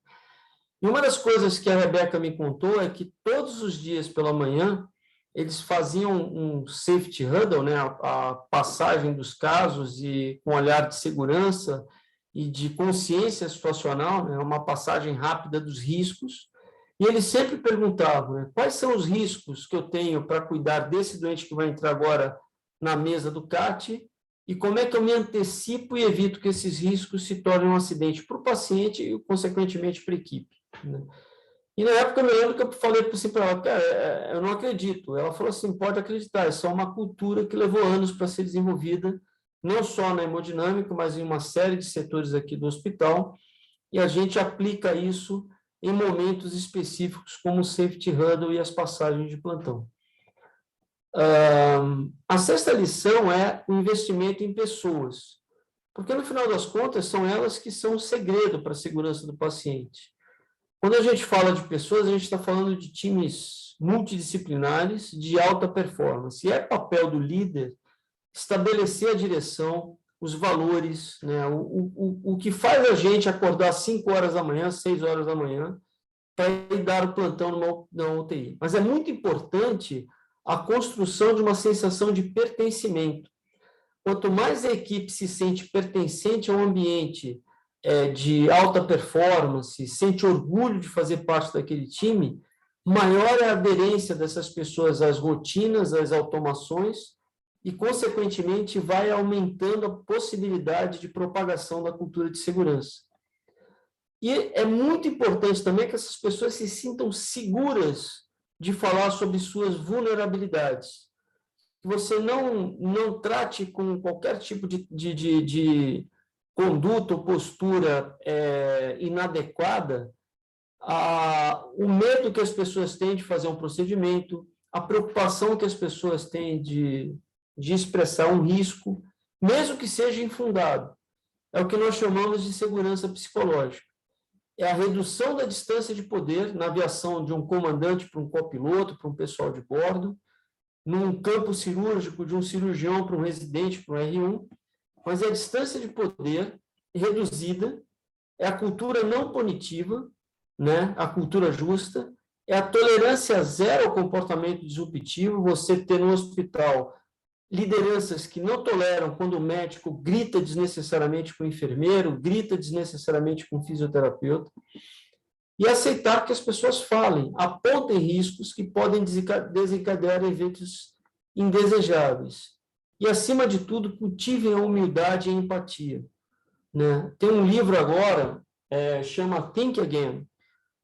E uma das coisas que a Rebeca me contou é que todos os dias pela manhã eles faziam um safety huddle, né, a passagem dos casos e com olhar de segurança e de consciência situacional, né, uma passagem rápida dos riscos. E eles sempre perguntavam, né, quais são os riscos que eu tenho para cuidar desse doente que vai entrar agora na mesa do CAT e como é que eu me antecipo e evito que esses riscos se tornem um acidente para o paciente e, consequentemente, para a equipe, né? E, na época, eu me lembro que eu falei assim para ela, cara, eu não acredito. Ela falou assim, pode acreditar, isso é uma cultura que levou anos para ser desenvolvida, não só na hemodinâmica, mas em uma série de setores aqui do hospital, e a gente aplica isso em momentos específicos, como o safety huddle e as passagens de plantão. A sexta lição é o investimento em pessoas, porque, no final das contas, são elas que são o segredo para a segurança do paciente. Quando a gente fala de pessoas, a gente está falando de times multidisciplinares de alta performance, e é papel do líder estabelecer a direção, os valores, né? O que faz a gente acordar às 5 horas da manhã, 6 horas da manhã, para ir dar o plantão na UTI. Mas é muito importante a construção de uma sensação de pertencimento. Quanto mais a equipe se sente pertencente ao ambiente de alta performance, sente orgulho de fazer parte daquele time, maior é a aderência dessas pessoas às rotinas, às automações, e, consequentemente, vai aumentando a possibilidade de propagação da cultura de segurança. E é muito importante também que essas pessoas se sintam seguras de falar sobre suas vulnerabilidades. Que você não trate com qualquer tipo de conduta ou postura inadequada o medo que as pessoas têm de fazer um procedimento, a preocupação que as pessoas têm de expressar um risco, mesmo que seja infundado. É o que nós chamamos de segurança psicológica. É a redução da distância de poder na aviação de um comandante para um copiloto, para um pessoal de bordo, num campo cirúrgico de um cirurgião para um residente, para um R1, mas é a distância de poder reduzida, é a cultura não punitiva, né? A cultura justa, é a tolerância zero ao comportamento disruptivo, você ter no hospital lideranças que não toleram quando o médico grita desnecessariamente com o enfermeiro, grita desnecessariamente com o fisioterapeuta, e aceitar que as pessoas falem, apontem riscos que podem desencadear eventos indesejáveis. E, acima de tudo, cultivem a humildade e a empatia, né? Tem um livro agora, chama Think Again,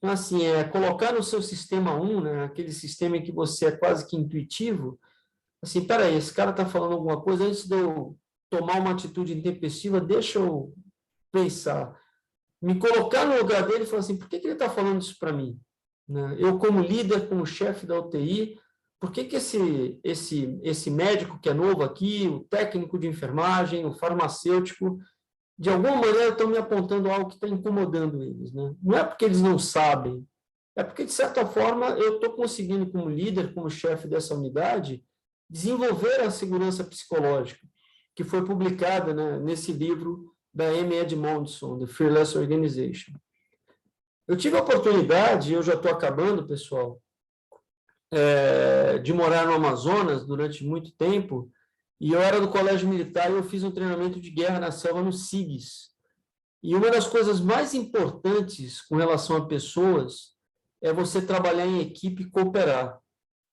Então, assim, colocar no seu sistema 1, né, aquele sistema em que você é quase que intuitivo, assim, peraí, esse cara está falando alguma coisa, antes de eu tomar uma atitude intempestiva, deixa eu pensar. Me colocar no lugar dele e falar assim, por que ele está falando isso para mim? Né? Eu, como líder, como chefe da UTI, por que esse médico que é novo aqui, o técnico de enfermagem, o farmacêutico, de alguma maneira estão me apontando algo que está incomodando eles, né? Não é porque eles não sabem, é porque, de certa forma, eu estou conseguindo, como líder, como chefe dessa unidade, desenvolver a segurança psicológica, que foi publicada, né, nesse livro da Amy Edmondson, The Fearless Organization. Eu tive a oportunidade, eu já estou acabando, pessoal, de morar no Amazonas durante muito tempo, e eu era do colégio militar e eu fiz um treinamento de guerra na selva no SIGS. E uma das coisas mais importantes com relação a pessoas é você trabalhar em equipe e cooperar.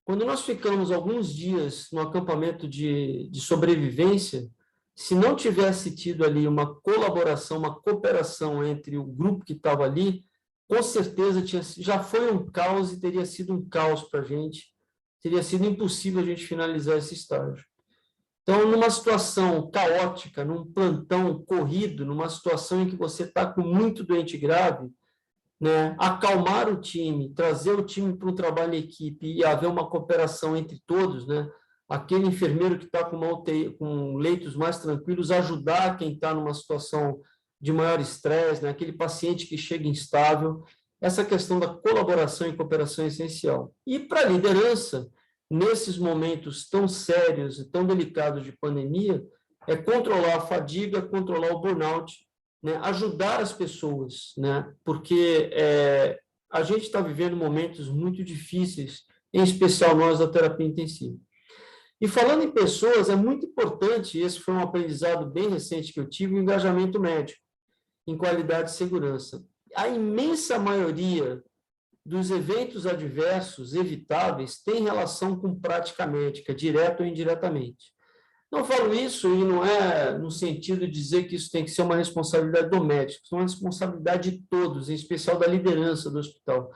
Quando nós ficamos alguns dias no acampamento de sobrevivência, se não tivesse tido ali uma colaboração, uma cooperação entre o grupo que estava ali, com certeza já foi um caos e teria sido um caos para a gente, teria sido impossível a gente finalizar esse estágio. Então, numa situação caótica, num plantão corrido, numa situação em que você está com muito doente grave, né, acalmar o time, trazer o time para um trabalho em equipe e haver uma cooperação entre todos, né, aquele enfermeiro que está com uma UTI, com leitos mais tranquilos, ajudar quem está numa situação de maior estresse, né, aquele paciente que chega instável, essa questão da colaboração e cooperação é essencial. E para a liderança, nesses momentos tão sérios e tão delicados de pandemia, é controlar a fadiga, controlar o burnout, né, ajudar as pessoas, né, porque a gente está vivendo momentos muito difíceis, em especial nós da terapia intensiva. E falando em pessoas, é muito importante, esse foi um aprendizado bem recente que eu tive, o engajamento médico, em qualidade e segurança. A imensa maioria dos eventos adversos evitáveis tem relação com prática médica, direta ou indiretamente. Não falo isso e não é no sentido de dizer que isso tem que ser uma responsabilidade do médico, isso é uma responsabilidade de todos, em especial da liderança do hospital.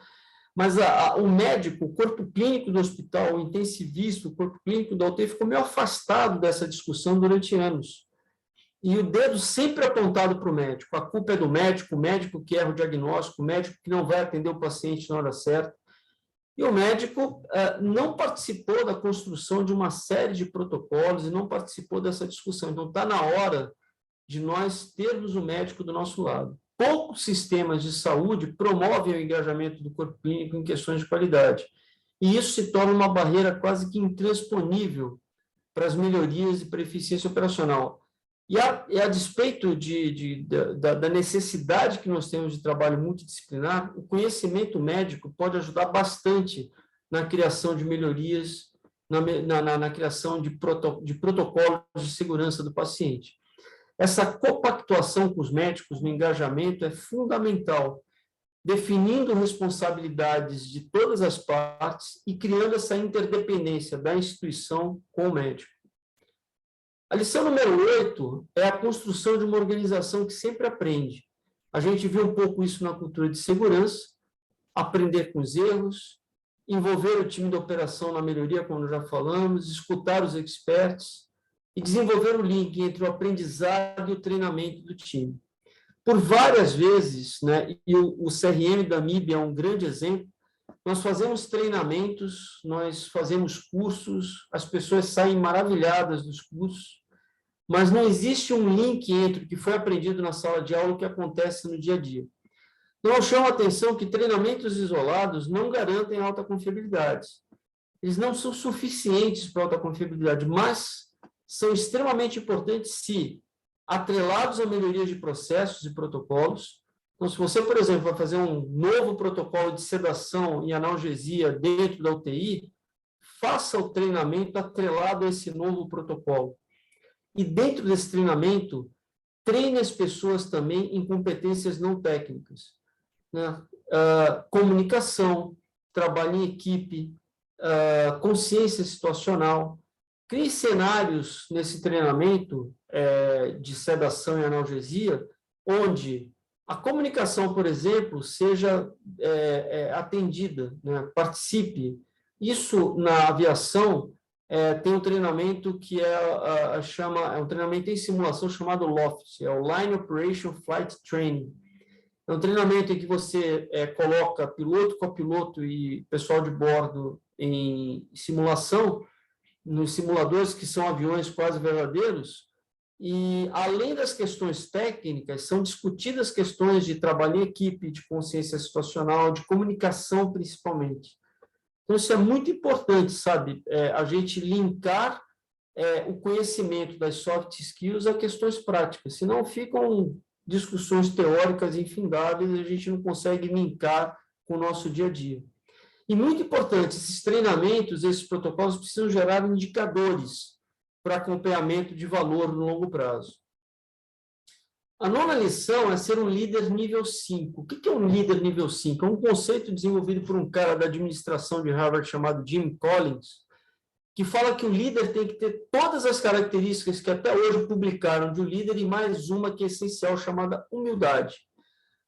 Mas o médico, o corpo clínico do hospital, o intensivista, o corpo clínico da UTI ficou meio afastado dessa discussão durante anos. E o dedo sempre apontado para o médico. A culpa é do médico, o médico que erra o diagnóstico, o médico que não vai atender o paciente na hora certa. E o médico não participou da construção de uma série de protocolos e não participou dessa discussão. Então, está na hora de nós termos o médico do nosso lado. Poucos sistemas de saúde promovem o engajamento do corpo clínico em questões de qualidade. E isso se torna uma barreira quase que intransponível para as melhorias e para a eficiência operacional. E a despeito da necessidade que nós temos de trabalho multidisciplinar, o conhecimento médico pode ajudar bastante na criação de melhorias, na criação de protocolos de segurança do paciente. Essa compactuação com os médicos no engajamento é fundamental, definindo responsabilidades de todas as partes e criando essa interdependência da instituição com o médico. A lição número 8 é a construção de uma organização que sempre aprende. A gente viu um pouco isso na cultura de segurança, aprender com os erros, envolver o time de operação na melhoria, como já falamos, escutar os experts e desenvolver o link entre o aprendizado e o treinamento do time. Por várias vezes, né, e o CRM da MIB é um grande exemplo, nós fazemos treinamentos, nós fazemos cursos, as pessoas saem maravilhadas dos cursos, mas não existe um link entre o que foi aprendido na sala de aula e o que acontece no dia a dia. Então, eu chamo a atenção que treinamentos isolados não garantem alta confiabilidade. Eles não são suficientes para alta confiabilidade, mas são extremamente importantes se atrelados a melhoria de processos e protocolos. Então, se você, por exemplo, vai fazer um novo protocolo de sedação e analgesia dentro da UTI, faça o treinamento atrelado a esse novo protocolo. E dentro desse treinamento, treine as pessoas também em competências não técnicas, né? Comunicação, trabalho em equipe, consciência situacional. Crie cenários nesse treinamento de sedação e analgesia, onde a comunicação, por exemplo, seja atendida, né? Participe. Isso, na aviação, tem um treinamento que é um treinamento em simulação chamado LOFT, é o Line Operation Flight Training. É um treinamento em que você coloca piloto, copiloto e pessoal de bordo em simulação, nos simuladores que são aviões quase verdadeiros, e além das questões técnicas, são discutidas questões de trabalho em equipe, de consciência situacional, de comunicação principalmente. Então, isso é muito importante, sabe? A gente linkar o conhecimento das soft skills a questões práticas, senão ficam discussões teóricas infindáveis e a gente não consegue linkar com o nosso dia a dia. E muito importante, esses treinamentos, esses protocolos precisam gerar indicadores para acompanhamento de valor no longo prazo. A nona lição é ser um líder nível 5. O que é um líder nível 5? É um conceito desenvolvido por um cara da administração de Harvard chamado Jim Collins, que fala que o líder tem que ter todas as características que até hoje publicaram de um líder e mais uma que é essencial, chamada humildade.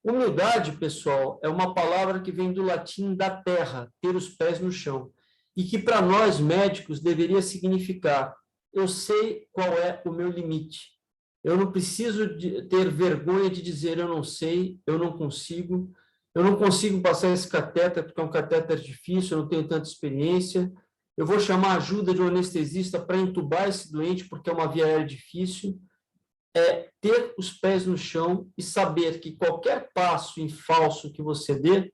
Humildade, pessoal, é uma palavra que vem do latim da terra, ter os pés no chão, e que para nós médicos deveria significar: eu sei qual é o meu limite. Eu não preciso ter vergonha de dizer eu não sei, eu não consigo passar esse catéter porque é um catéter difícil, eu não tenho tanta experiência, eu vou chamar a ajuda de um anestesista para entubar esse doente porque é uma via aérea difícil. Ter os pés no chão e saber que qualquer passo em falso que você dê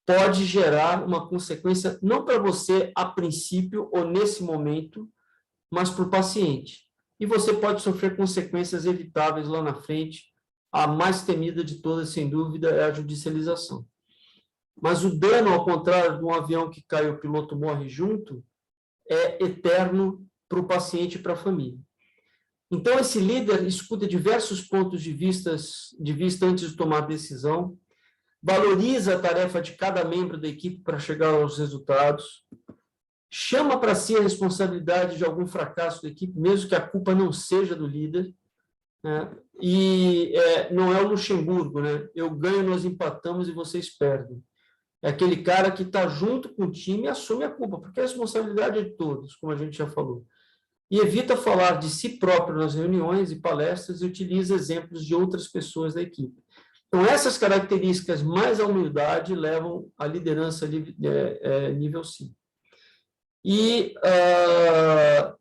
pode gerar uma consequência, não para você a princípio ou nesse momento, mas para o paciente. E você pode sofrer consequências evitáveis lá na frente. A mais temida de todas, sem dúvida, é a judicialização. Mas o dano, ao contrário de um avião que cai e o piloto morre junto, é eterno para o paciente e para a família. Então, esse líder escuta diversos pontos de vista antes de tomar decisão, valoriza a tarefa de cada membro da equipe para chegar aos resultados, chama para si a responsabilidade de algum fracasso da equipe, mesmo que a culpa não seja do líder, né? E não é o Luxemburgo, né? Eu ganho, nós empatamos e vocês perdem. É aquele cara que está junto com o time e assume a culpa, porque a responsabilidade é de todos, como a gente já falou. E evita falar de si próprio nas reuniões e palestras e utiliza exemplos de outras pessoas da equipe. Então, essas características mais a humildade levam à liderança nível 5. E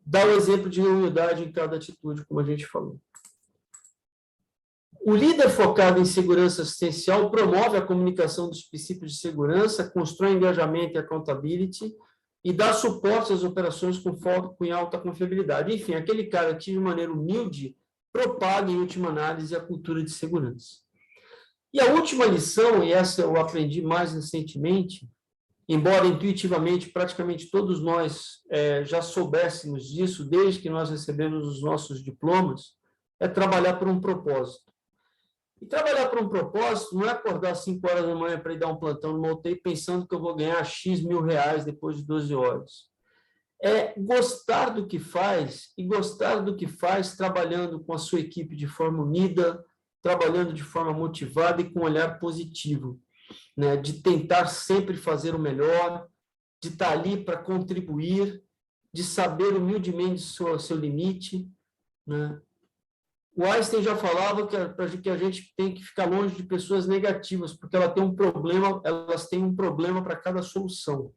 dá o exemplo de humildade em cada atitude, como a gente falou. O líder focado em segurança assistencial promove a comunicação dos princípios de segurança, constrói engajamento e accountability, e dá suporte às operações com foco em alta confiabilidade. Enfim, aquele cara que, de maneira humilde, propaga, em última análise, a cultura de segurança. E a última lição, e essa eu aprendi mais recentemente, embora intuitivamente praticamente todos nós já soubéssemos disso, desde que nós recebemos os nossos diplomas, é trabalhar por um propósito. E trabalhar por um propósito não é acordar às 5 horas da manhã para ir dar um plantão no UTI pensando que eu vou ganhar X mil reais depois de 12 horas. É gostar do que faz, e gostar do que faz trabalhando com a sua equipe de forma unida, trabalhando de forma motivada e com um olhar positivo, né? De tentar sempre fazer o melhor, de estar ali para contribuir, de saber humildemente o seu limite, né? O Einstein já falava que a gente tem que ficar longe de pessoas negativas, porque elas têm um problema para cada solução.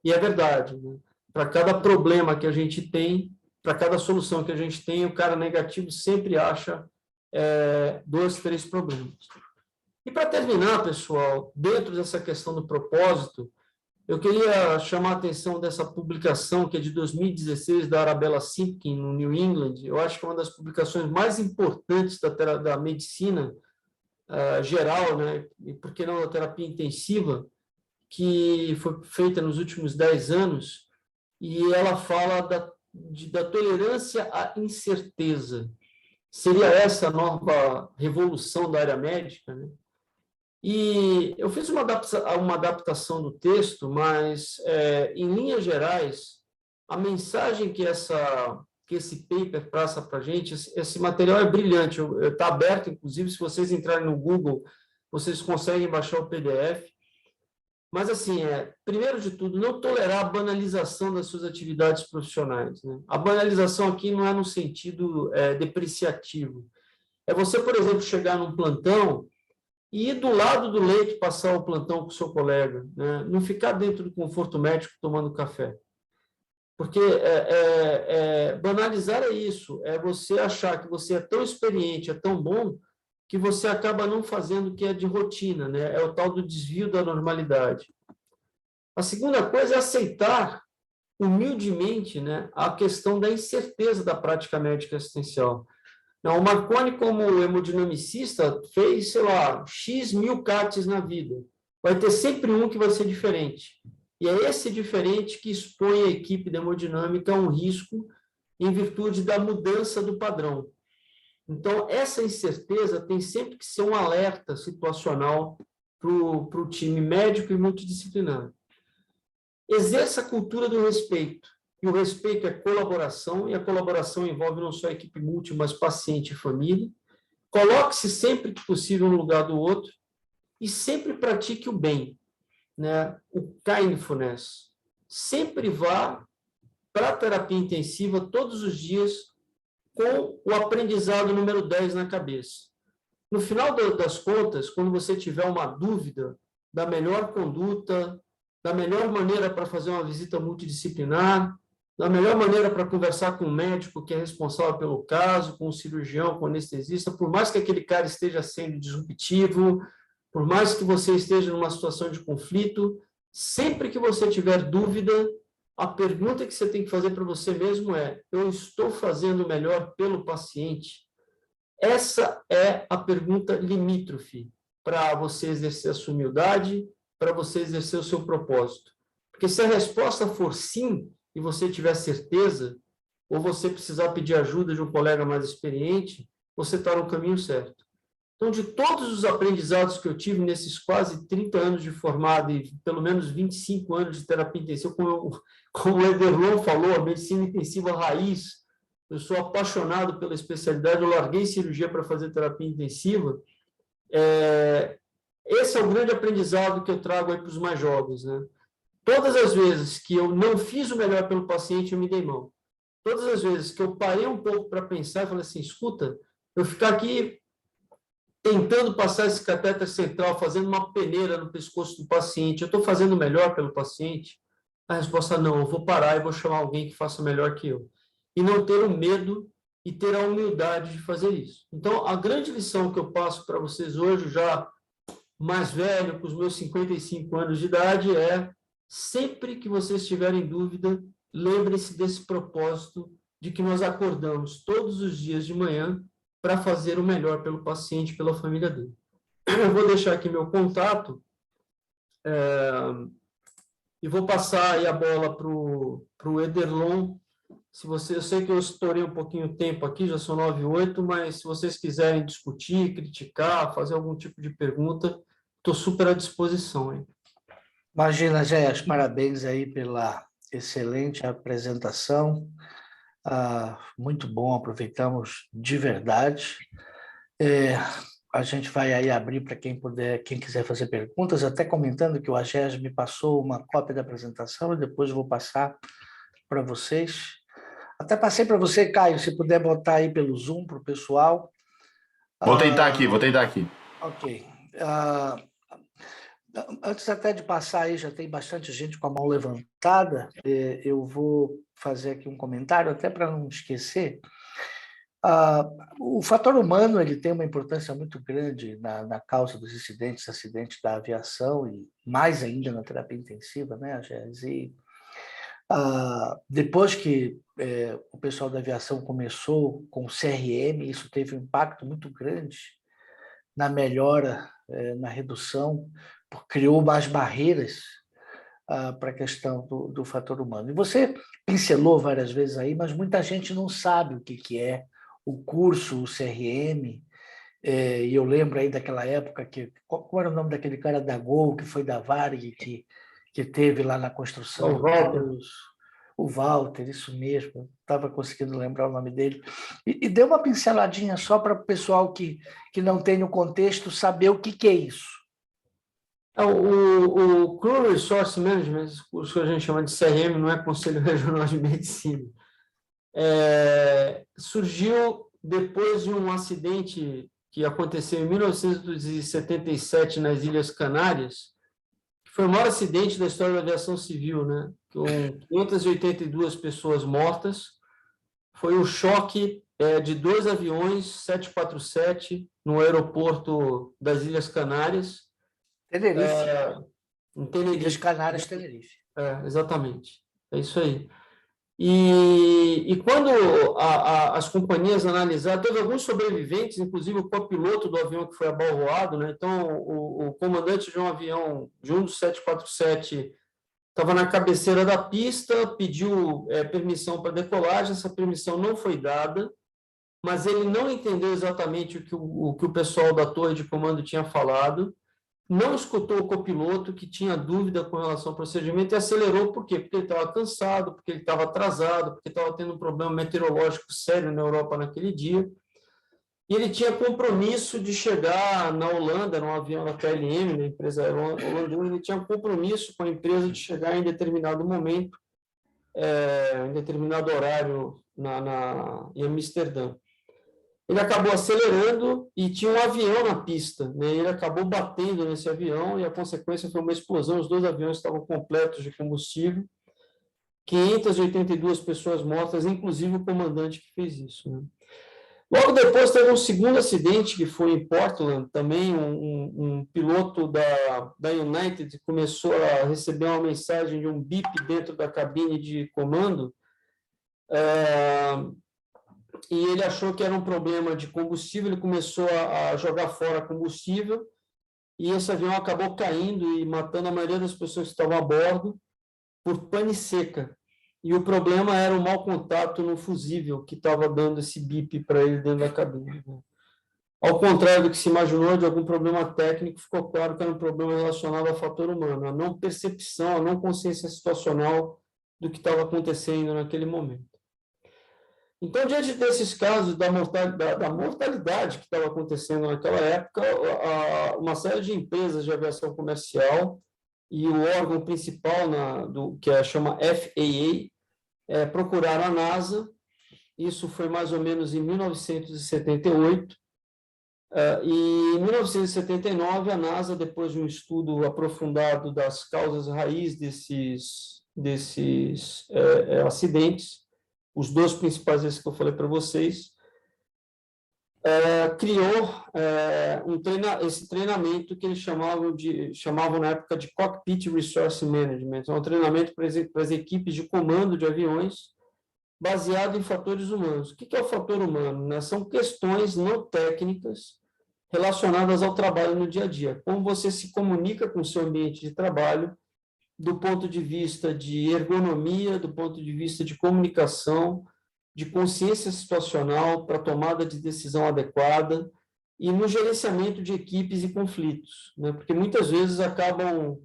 E é verdade, né? Para cada problema que a gente tem, para cada solução que a gente tem, o cara negativo sempre acha 2, 3 problemas. E para terminar, pessoal, dentro dessa questão do propósito, eu queria chamar a atenção dessa publicação, que é de 2016, da Arabella Simpkin, no New England. Eu acho que é uma das publicações mais importantes da medicina geral, né? E por que não da terapia intensiva, que foi feita nos últimos 10 anos, e ela fala da tolerância à incerteza. Seria essa a nova revolução da área médica, né? E eu fiz uma adaptação do texto, mas, em linhas gerais, a mensagem que que esse paper passa para a gente. Esse material é brilhante, está aberto, inclusive, se vocês entrarem no Google, vocês conseguem baixar o PDF. Mas, assim, primeiro de tudo, não tolerar a banalização das suas atividades profissionais, né? A banalização aqui não é no sentido depreciativo. É você, por exemplo, chegar num plantão e ir do lado do leito passar o plantão com o seu colega, né? Não ficar dentro do conforto médico tomando café. Porque banalizar é isso, é você achar que você é tão experiente, é tão bom, que você acaba não fazendo o que é de rotina, né? É o tal do desvio da normalidade. A segunda coisa é aceitar humildemente, né, a questão da incerteza da prática médica assistencial. Não, o Marconi, como hemodinamicista, fez, sei lá, X mil CATs na vida. Vai ter sempre um que vai ser diferente. E é esse diferente que expõe a equipe de hemodinâmica a um risco em virtude da mudança do padrão. Então, essa incerteza tem sempre que ser um alerta situacional para o time médico e multidisciplinar. Exerça a cultura do respeito. E o respeito é colaboração, e a colaboração envolve não só a equipe multi, mas paciente e família. Coloque-se sempre que possível no lugar do outro e sempre pratique o bem, né? O kindfulness. Sempre vá para a terapia intensiva todos os dias com o aprendizado número 10 na cabeça. No final das contas, quando você tiver uma dúvida da melhor conduta, da melhor maneira para fazer uma visita multidisciplinar, da melhor maneira para conversar com o médico que é responsável pelo caso, com o cirurgião, com o anestesista, por mais que aquele cara esteja sendo disruptivo, por mais que você esteja numa situação de conflito, sempre que você tiver dúvida, a pergunta que você tem que fazer para você mesmo é: eu estou fazendo o melhor pelo paciente? Essa é a pergunta limítrofe para você exercer a sua humildade, para você exercer o seu propósito. Porque se a resposta for sim, e você tiver certeza, ou você precisar pedir ajuda de um colega mais experiente, você está no caminho certo. Então, de todos os aprendizados que eu tive nesses quase 30 anos de formado e pelo menos 25 anos de terapia intensiva, como o Ederlon falou, a medicina intensiva raiz, eu sou apaixonado pela especialidade, eu larguei cirurgia para fazer terapia intensiva. Esse é o grande aprendizado que eu trago aí para os mais jovens, né? Todas as vezes que eu não fiz o melhor pelo paciente, eu me dei mão. Todas as vezes que eu parei um pouco para pensar, eu falei assim, escuta, eu ficar aqui tentando passar esse catéter central, fazendo uma peneira no pescoço do paciente, eu estou fazendo o melhor pelo paciente? A resposta não, eu vou parar e vou chamar alguém que faça melhor que eu. E não ter o medo e ter a humildade de fazer isso. Então, a grande lição que eu passo para vocês hoje, já mais velho, com os meus 55 anos de idade, é: sempre que vocês tiverem dúvida, lembrem-se desse propósito de que nós acordamos todos os dias de manhã para fazer o melhor pelo paciente, pela família dele. Eu vou deixar aqui meu contato e vou passar aí a bola para o Ederlon. Eu sei que eu estourei um pouquinho o tempo aqui, já são 9h08, mas se vocês quiserem discutir, criticar, fazer algum tipo de pergunta, estou super à disposição, hein? Imagina, Jéias, parabéns aí pela excelente apresentação. Muito bom, aproveitamos de verdade. A gente vai aí abrir para quem puder, quem quiser fazer perguntas, até comentando que o Agés me passou uma cópia da apresentação e depois eu vou passar para vocês. Até passei para você, Caio, se puder botar aí pelo Zoom para o pessoal. Vou tentar aqui. Ok. Antes até de passar aí, já tem bastante gente com a mão levantada, eu vou fazer aqui um comentário, até para não esquecer. O fator humano ele tem uma importância muito grande na causa dos acidentes da aviação e mais ainda na terapia intensiva, né, Agés? E depois que o pessoal da aviação começou com o CRM, isso teve um impacto muito grande na melhora, na redução, criou mais barreiras para a questão do fator humano. E você pincelou várias vezes aí, mas muita gente não sabe o que é o curso, o CRM, e eu lembro aí daquela época qual era o nome daquele cara da Gol, que foi da Varig, que teve lá na construção do curso? O Walter, isso mesmo, estava conseguindo lembrar o nome dele. E deu uma pinceladinha só para o pessoal que não tem no contexto saber o que é isso. O Crew Resource Management, o que a gente chama de CRM, não é Conselho Regional de Medicina, surgiu depois de um acidente que aconteceu em 1977 nas Ilhas Canárias, que foi o maior acidente da história da aviação civil, né? Com 582 pessoas mortas. Foi o choque de 2 aviões 747 no aeroporto das Ilhas Canárias. Tenerife. Em Tenerife. Ilhas Canárias, Tenerife. Exatamente. É isso aí. E quando as companhias analisaram, teve alguns sobreviventes, inclusive o copiloto do avião que foi abalroado, né? Então, o comandante de um avião, de um dos 747, estava na cabeceira da pista, pediu permissão para decolagem, essa permissão não foi dada, mas ele não entendeu exatamente o que o pessoal da torre de comando tinha falado, não escutou o copiloto, que tinha dúvida com relação ao procedimento, e acelerou. Por quê? Porque ele estava cansado, porque ele estava atrasado, porque estava tendo um problema meteorológico sério na Europa naquele dia. E ele tinha compromisso de chegar na Holanda, num avião da KLM, da empresa holandesa, ele tinha compromisso com a empresa de chegar em determinado momento, em determinado horário em Amsterdã. Ele acabou acelerando e tinha um avião na pista, né? Ele acabou batendo nesse avião e a consequência foi uma explosão. Os 2 aviões estavam completos de combustível, 582 pessoas mortas, inclusive o comandante que fez isso, né? Logo depois teve um segundo acidente que foi em Portland, também um piloto da United começou a receber uma mensagem de um bip dentro da cabine de comando, e ele achou que era um problema de combustível, ele começou a jogar fora combustível, e esse avião acabou caindo e matando a maioria das pessoas que estavam a bordo por pane seca. E o problema era o mau contato no fusível, que estava dando esse bip para ele dentro da cabine. Ao contrário do que se imaginou, de algum problema técnico, ficou claro que era um problema relacionado ao fator humano, a não percepção, a não consciência situacional do que estava acontecendo naquele momento. Então, diante desses casos da mortalidade que estava acontecendo naquela época, uma série de empresas de aviação comercial e o órgão principal, que chama FAA, procuraram a NASA. Isso foi mais ou menos em 1978. E em 1979, a NASA, depois de um estudo aprofundado das causas raiz desses acidentes, os 2 principais esses que eu falei para vocês, criou esse treinamento que eles chamavam na época de Cockpit Resource Management. É um treinamento para as equipes de comando de aviões baseado em fatores humanos. O que é o fator humano, né? São questões não técnicas relacionadas ao trabalho no dia a dia. Como você se comunica com o seu ambiente de trabalho, do ponto de vista de ergonomia, do ponto de vista de comunicação, de consciência situacional para tomada de decisão adequada e no gerenciamento de equipes e conflitos, né? Porque muitas vezes acabam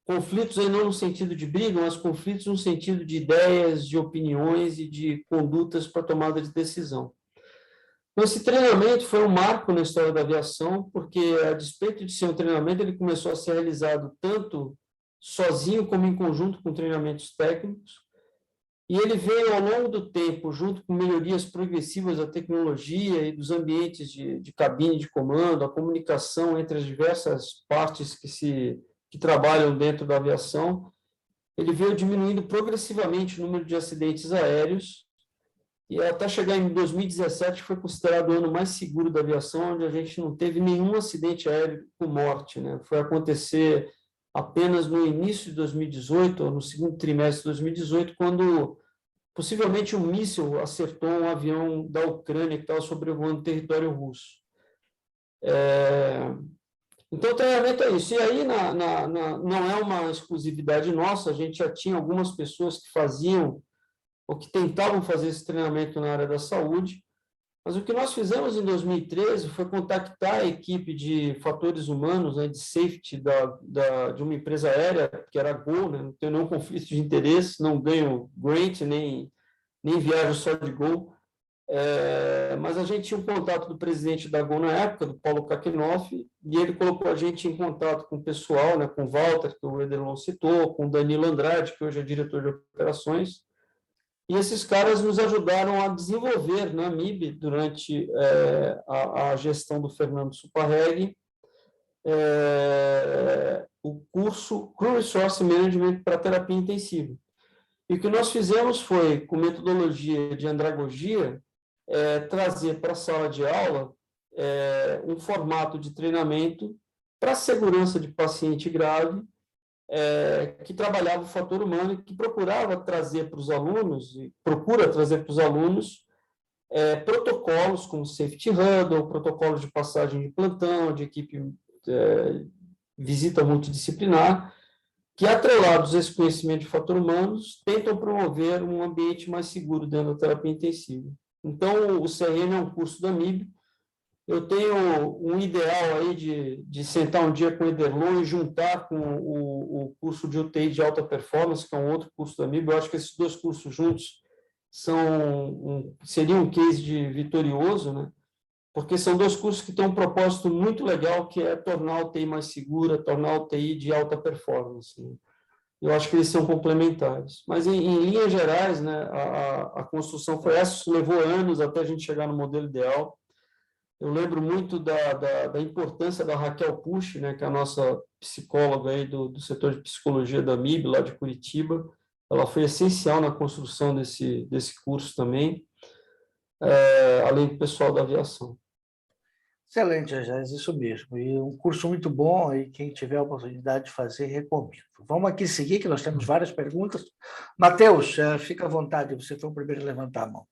conflitos aí não no sentido de briga, mas conflitos no sentido de ideias, de opiniões e de condutas para tomada de decisão. Então, esse treinamento foi um marco na história da aviação, porque, a despeito de ser um treinamento, ele começou a ser realizado tanto sozinho como em conjunto com treinamentos técnicos, e ele veio ao longo do tempo, junto com melhorias progressivas da tecnologia e dos ambientes de cabine de comando, a comunicação entre as diversas partes que trabalham dentro da aviação, ele veio diminuindo progressivamente o número de acidentes aéreos, e até chegar em 2017, foi considerado o ano mais seguro da aviação, onde a gente não teve nenhum acidente aéreo com morte, né? Foi acontecer apenas no início de 2018, ou no segundo trimestre de 2018, quando possivelmente um míssil acertou um avião da Ucrânia que estava sobrevoando o território russo. Então, o treinamento é isso. E aí, não é uma exclusividade nossa, a gente já tinha algumas pessoas que faziam ou que tentavam fazer esse treinamento na área da saúde. Mas o que nós fizemos em 2013 foi contactar a equipe de fatores humanos, né, de safety de uma empresa aérea, que era a Gol, né, não tenho nenhum conflito de interesse, não ganho grant, nem viajo só de Gol. Mas a gente tinha um contato do presidente da Gol na época, do Paulo Kakinoff, e ele colocou a gente em contato com o pessoal, né, com o Walter, que o Ederlon citou, com o Danilo Andrade, que hoje é diretor de operações, e esses caras nos ajudaram a desenvolver na MIB, durante a gestão do Fernando Suparregui, o curso Crew Resource Management para terapia intensiva. E o que nós fizemos foi, com metodologia de andragogia, trazer para a sala de aula um formato de treinamento para a segurança de paciente grave, que trabalhava o fator humano e que procurava trazer para os alunos, e procura trazer para os alunos, protocolos como Safety Huddle, protocolos de passagem de plantão, de equipe visita multidisciplinar, que, atrelados a esse conhecimento de fator humanos, tentam promover um ambiente mais seguro dentro da terapia intensiva. Então, o CRM é um curso da MIB. Eu tenho um ideal aí de sentar um dia com o Ederlon e juntar com o curso de UTI de alta performance, que é um outro curso da MIB. Eu acho que esses dois cursos juntos seriam um case de vitorioso, né? Porque são dois cursos que têm um propósito muito legal, que é tornar a UTI mais segura, tornar a UTI de alta performance, né? Eu acho que eles são complementares. Mas, em linhas gerais, né, a construção foi essa, levou anos até a gente chegar no modelo ideal. Eu lembro muito da importância da Raquel Pucci, né, que é a nossa psicóloga aí do setor de psicologia da MIB, lá de Curitiba. Ela foi essencial na construção desse curso também, além do pessoal da aviação. Excelente, Jés, isso mesmo. E um curso muito bom, e quem tiver a oportunidade de fazer, recomendo. Vamos aqui seguir, que nós temos várias perguntas. Matheus, fica à vontade, você foi o primeiro a levantar a mão.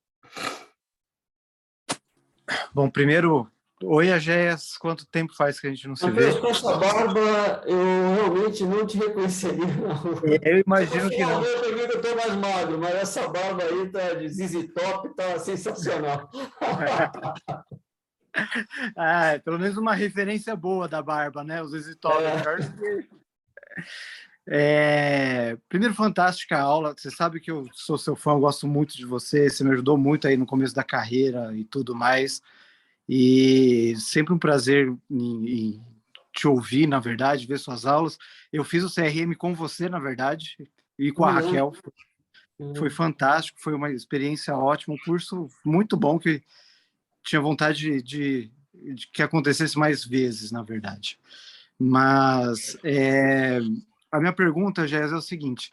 Bom, primeiro, oi, Agés, quanto tempo faz que a gente não se vê? Matheus, com essa barba, eu realmente não te reconheceria, não. Eu imagino que não. Eu estou mais magro, mas essa barba aí tá de ZZ Top, tá sensacional. Pelo menos uma referência boa da barba, né? Os exitólogos. Primeiro, fantástica aula. Você sabe que eu sou seu fã, eu gosto muito de você. Você me ajudou muito aí no começo da carreira e tudo mais. E sempre um prazer em te ouvir, na verdade, ver suas aulas. Eu fiz o CRM com você, na verdade, e com a Raquel. Foi fantástico, foi uma experiência ótima, um curso muito bom que tinha vontade de que acontecesse mais vezes, na verdade. Mas a minha pergunta, Jéssica, é o seguinte: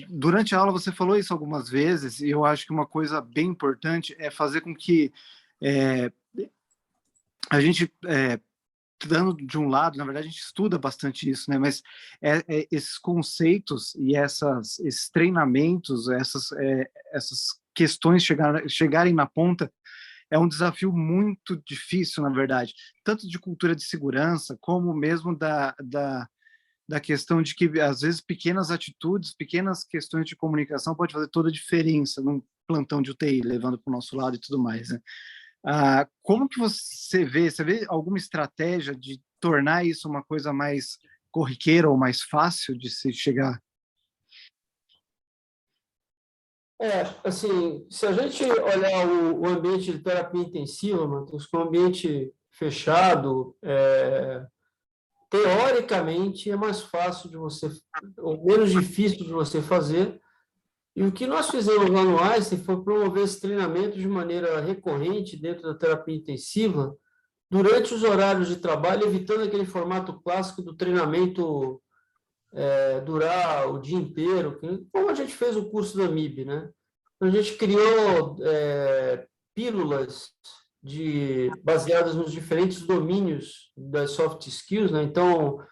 durante a aula você falou isso algumas vezes, e eu acho que uma coisa bem importante é fazer com que a gente, dando de um lado, na verdade a gente estuda bastante isso, né? Mas esses conceitos e esses treinamentos, essas questões chegarem na ponta, é um desafio muito difícil, na verdade, tanto de cultura de segurança, como mesmo da questão de que, às vezes, pequenas atitudes, pequenas questões de comunicação pode fazer toda a diferença num plantão de UTI, levando para o nosso lado e tudo mais, né? Como que você vê alguma estratégia de tornar isso uma coisa mais corriqueira ou mais fácil de se chegar? Assim, se a gente olhar o ambiente de terapia intensiva, Matheus, que é um ambiente fechado, teoricamente é mais fácil de você, ou menos difícil de você fazer. E o que nós fizemos lá no Einstein foi promover esse treinamento de maneira recorrente dentro da terapia intensiva, durante os horários de trabalho, evitando aquele formato clássico do treinamento durar o dia inteiro, como a gente fez o curso da MIB, né? A gente criou pílulas baseadas nos diferentes domínios das soft skills, né? Então,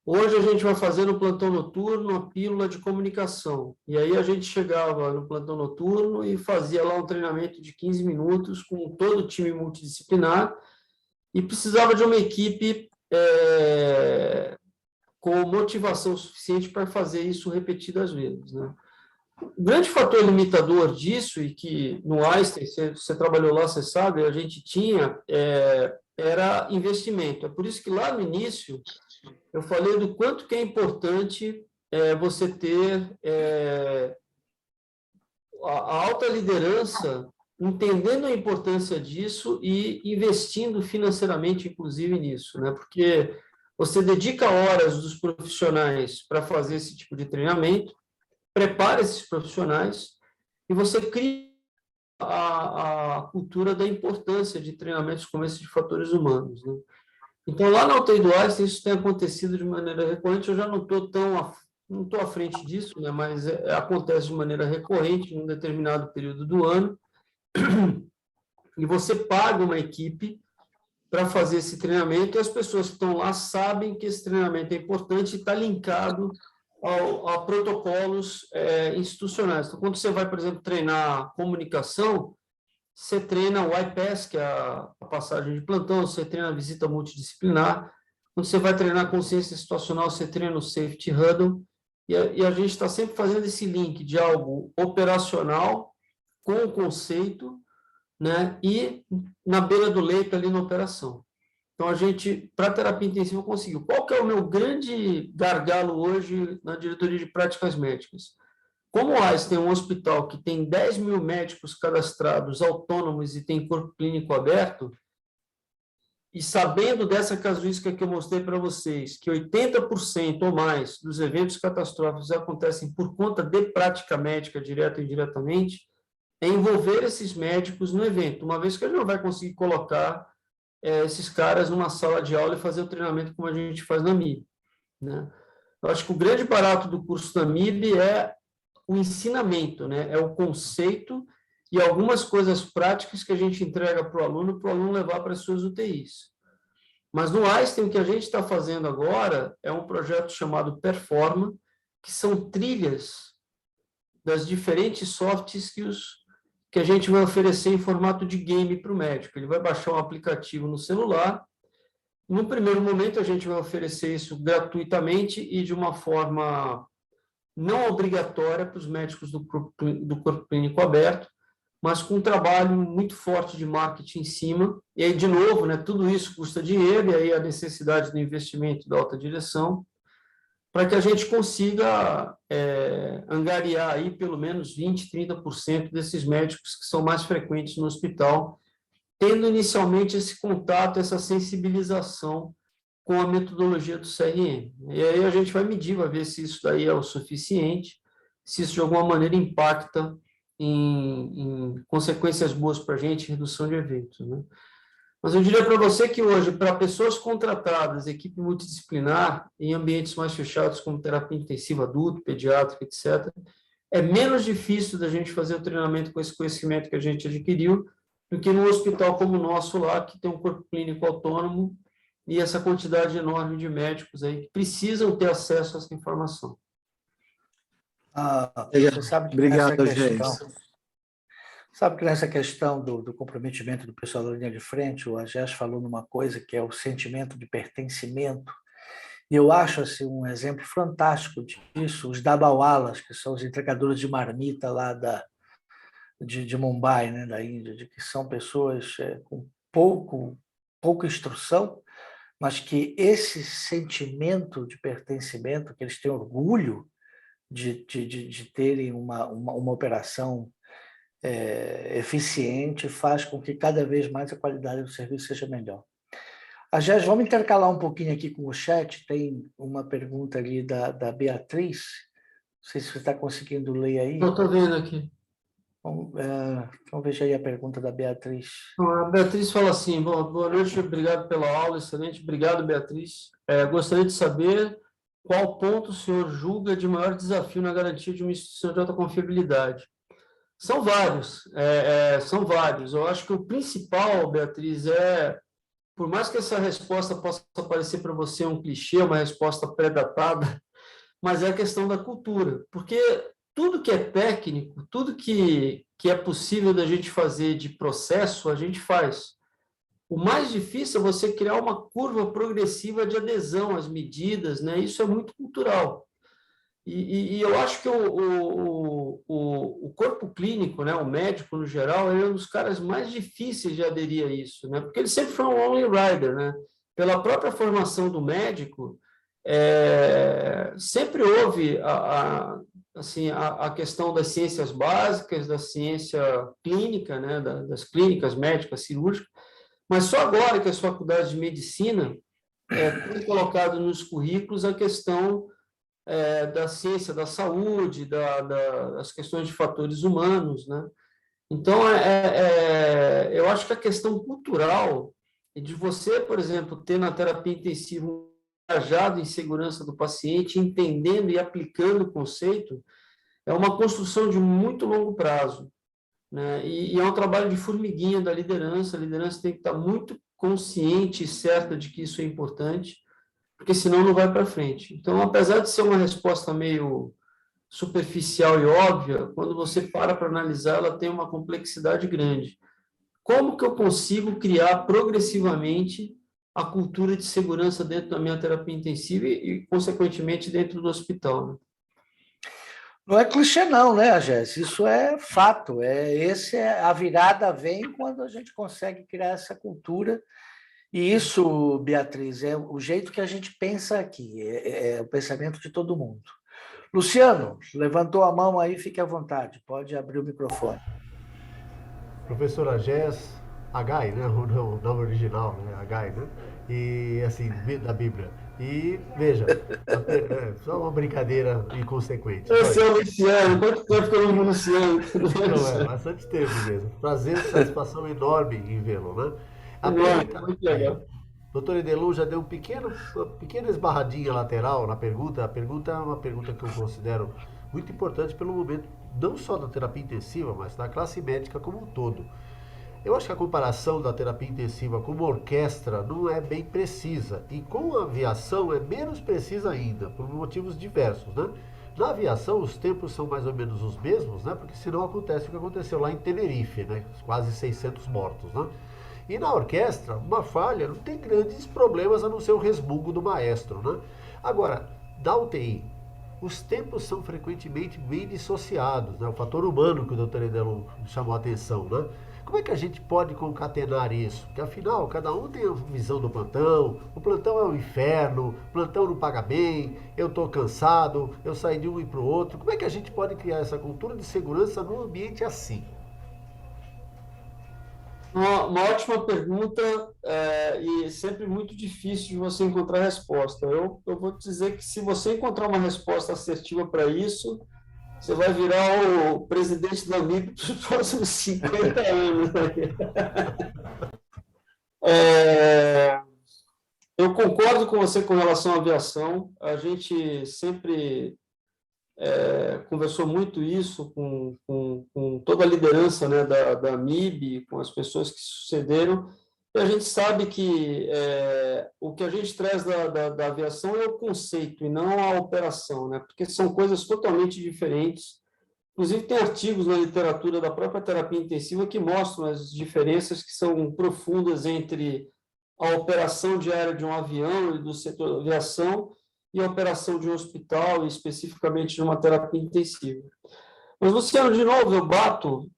hoje a gente vai fazer no plantão noturno a pílula de comunicação. E aí a gente chegava no plantão noturno e fazia lá um treinamento de 15 minutos com todo o time multidisciplinar, e precisava de uma equipe com motivação suficiente para fazer isso repetidas vezes, né? O grande fator limitador disso, e que no Einstein, você trabalhou lá, você sabe, a gente tinha, era investimento. É por isso que lá no início eu falei do quanto que é importante você ter a alta liderança entendendo a importância disso e investindo financeiramente, inclusive, nisso, né? Porque você dedica horas dos profissionais para fazer esse tipo de treinamento, prepara esses profissionais e você cria a cultura da importância de treinamentos como esse de fatores humanos, né? Então, lá na UTI do Einstein, isso tem acontecido de maneira recorrente. Eu já não estou não estou à frente disso, né? Mas acontece de maneira recorrente em um determinado período do ano. E você paga uma equipe para fazer esse treinamento, e as pessoas que estão lá sabem que esse treinamento é importante e está linkado a protocolos institucionais. Então, quando você vai, por exemplo, treinar comunicação, você treina o IPASS, que é a passagem de plantão, você treina a visita multidisciplinar. Quando você vai treinar consciência situacional, você treina o Safety Huddle. E a gente está sempre fazendo esse link de algo operacional com o conceito, né, e na beira do leito ali na operação. Então, a gente, para terapia intensiva, conseguiu. Qual que é o meu grande gargalo hoje na diretoria de práticas médicas? Como o Einstein tem um hospital que tem 10 mil médicos cadastrados, autônomos e tem corpo clínico aberto, e sabendo dessa casuística que eu mostrei para vocês, que 80% ou mais dos eventos catastróficos acontecem por conta de prática médica, direta ou indiretamente, é envolver esses médicos no evento, uma vez que a gente não vai conseguir colocar esses caras numa sala de aula e fazer o treinamento como a gente faz na MIB, né? Eu acho que o grande barato do curso da MIB é o ensinamento, né? É o conceito e algumas coisas práticas que a gente entrega para o aluno levar para as suas UTIs. Mas no Einstein, o que a gente está fazendo agora é um projeto chamado Performa, que são trilhas das diferentes soft skills que a gente vai oferecer em formato de game para o médico. Ele vai baixar um aplicativo no celular. No primeiro momento, a gente vai oferecer isso gratuitamente e de uma forma não obrigatória para os médicos do corpo clínico aberto, mas com um trabalho muito forte de marketing em cima. E aí, de novo, né, tudo isso custa dinheiro, e aí a necessidade do investimento da alta direção, para que a gente consiga angariar aí pelo menos 20%, 30% desses médicos que são mais frequentes no hospital, tendo inicialmente esse contato, essa sensibilização com a metodologia do CRM. E aí a gente vai medir, vai ver se isso daí é o suficiente, se isso de alguma maneira impacta em consequências boas para a gente, redução de eventos, né? Mas eu diria para você que hoje, para pessoas contratadas, equipe multidisciplinar, em ambientes mais fechados, como terapia intensiva adulto, pediátrica, etc., é menos difícil da gente fazer o treinamento com esse conhecimento que a gente adquiriu do que num hospital como o nosso lá, que tem um corpo clínico autônomo e essa quantidade enorme de médicos aí que precisam ter acesso a essa informação. Você sabe que Obrigado, sabe que nessa questão do comprometimento do pessoal da linha de frente, o Agés falou numa coisa que é o sentimento de pertencimento, e eu acho assim, um exemplo fantástico disso, os Dabawalas, que são os entregadores de marmita lá de Mumbai, né, da Índia, de que são pessoas com pouca instrução, mas que esse sentimento de pertencimento, que eles têm orgulho de terem uma operação eficiente, faz com que cada vez mais a qualidade do serviço seja melhor. Agés, vamos intercalar um pouquinho aqui com o chat, tem uma pergunta ali da Beatriz, não sei se você está conseguindo ler aí. Eu estou vendo aqui. Então veja aí a pergunta da Beatriz. A Beatriz fala assim: boa noite, obrigado pela aula, excelente, obrigado, Beatriz. Gostaria de saber qual ponto o senhor julga de maior desafio na garantia de uma instituição de alta confiabilidade. São vários, são vários. Eu acho que o principal, Beatriz, por mais que essa resposta possa parecer para você um clichê, uma resposta pré-datada, mas é a questão da cultura, porque tudo que é técnico, tudo que é possível da gente fazer de processo, a gente faz. O mais difícil é você criar uma curva progressiva de adesão às medidas, né? Isso é muito cultural. E eu acho que o corpo clínico, né, o médico no geral, ele é um dos caras mais difíceis de aderir a isso, né, porque ele sempre foi um only rider, né, pela própria formação do médico, sempre houve assim, a questão das ciências básicas, da ciência clínica, né, das clínicas médicas, cirúrgicas, mas só agora que as faculdades de medicina têm colocado nos currículos a questão da ciência da saúde, das questões de fatores humanos, né? Então, eu acho que a questão cultural de você, por exemplo, ter na terapia intensiva um engajado em segurança do paciente, entendendo e aplicando o conceito, é uma construção de muito longo prazo, né? E é um trabalho de formiguinha da liderança. A liderança tem que estar muito consciente e certa de que isso é importante, porque senão não vai para frente. Então, apesar de ser uma resposta meio superficial e óbvia, quando você para analisar, ela tem uma complexidade grande. Como que eu consigo criar progressivamente a cultura de segurança dentro da minha terapia intensiva e consequentemente, dentro do hospital, né? Não é clichê não, né, Agés? Isso é fato. A virada vem quando a gente consegue criar essa cultura. E isso, Beatriz, é o jeito que a gente pensa aqui, é o pensamento de todo mundo. Luciano, levantou a mão aí, fique à vontade, pode abrir o microfone. Professor Agés, Agai, né? O nome original, né? Agai, né? E assim, da Bíblia. E veja, só uma brincadeira inconsequente. Esse é o Luciano, quanto tempo que eu não vi o Luciano? Não, bastante tempo mesmo. Prazer, satisfação enorme em vê-lo, né? Muito legal. Doutor Edelon já deu uma pequena esbarradinha lateral na pergunta. A pergunta é uma pergunta que eu considero muito importante pelo momento, não só da terapia intensiva, mas da classe médica como um todo. Eu acho que a comparação da terapia intensiva com uma orquestra não é bem precisa. E com a aviação é menos precisa ainda, por motivos diversos, né? Na aviação, os tempos são mais ou menos os mesmos, né? Porque senão acontece o que aconteceu lá em Tenerife, né? Quase 600 mortos, né? E na orquestra, uma falha não tem grandes problemas a não ser o resmungo do maestro, né? Agora, da UTI, os tempos são frequentemente bem dissociados, né? O fator humano que o Dr. Edelon chamou a atenção, né? Como é que a gente pode concatenar isso? Porque afinal, cada um tem a visão do plantão, o plantão é um inferno, o plantão não paga bem, eu estou cansado, eu saí de um e para o outro. Como é que a gente pode criar essa cultura de segurança num ambiente assim? Uma ótima pergunta, e sempre muito difícil de você encontrar resposta. Eu vou te dizer que se você encontrar uma resposta assertiva para isso, você vai virar o presidente da MIB para os próximos 50 anos. Eu concordo com você com relação à aviação. A gente sempre conversou muito isso com toda a liderança, né, da MIB, com as pessoas que sucederam, e a gente sabe que o que a gente traz da aviação é o conceito e não a operação, né, porque são coisas totalmente diferentes. Inclusive, tem artigos na literatura da própria terapia intensiva que mostram as diferenças que são profundas entre a operação diária de um avião e do setor de aviação e a operação de um hospital, e especificamente de uma terapia intensiva. Mas, Luciano, de novo, eu bato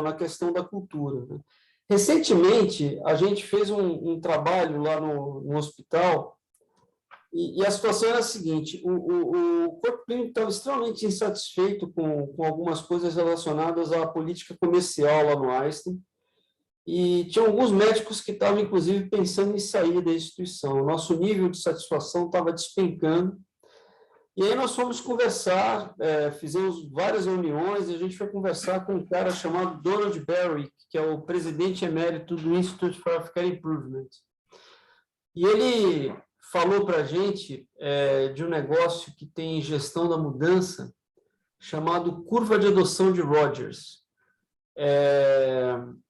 na questão da cultura, né? Recentemente, a gente fez um trabalho lá no hospital, e a situação era a seguinte: o corpo clínico estava extremamente insatisfeito com algumas coisas relacionadas à política comercial lá no Einstein, e tinha alguns médicos que estavam, inclusive, pensando em sair da instituição. O nosso nível de satisfação estava despencando. E aí nós fomos conversar, fizemos várias reuniões, e a gente foi conversar com um cara chamado Donald Berry, que é o presidente emérito do Institute for Healthcare Improvement. E ele falou para a gente de um negócio que tem gestão da mudança, chamado curva de adoção de Rogers.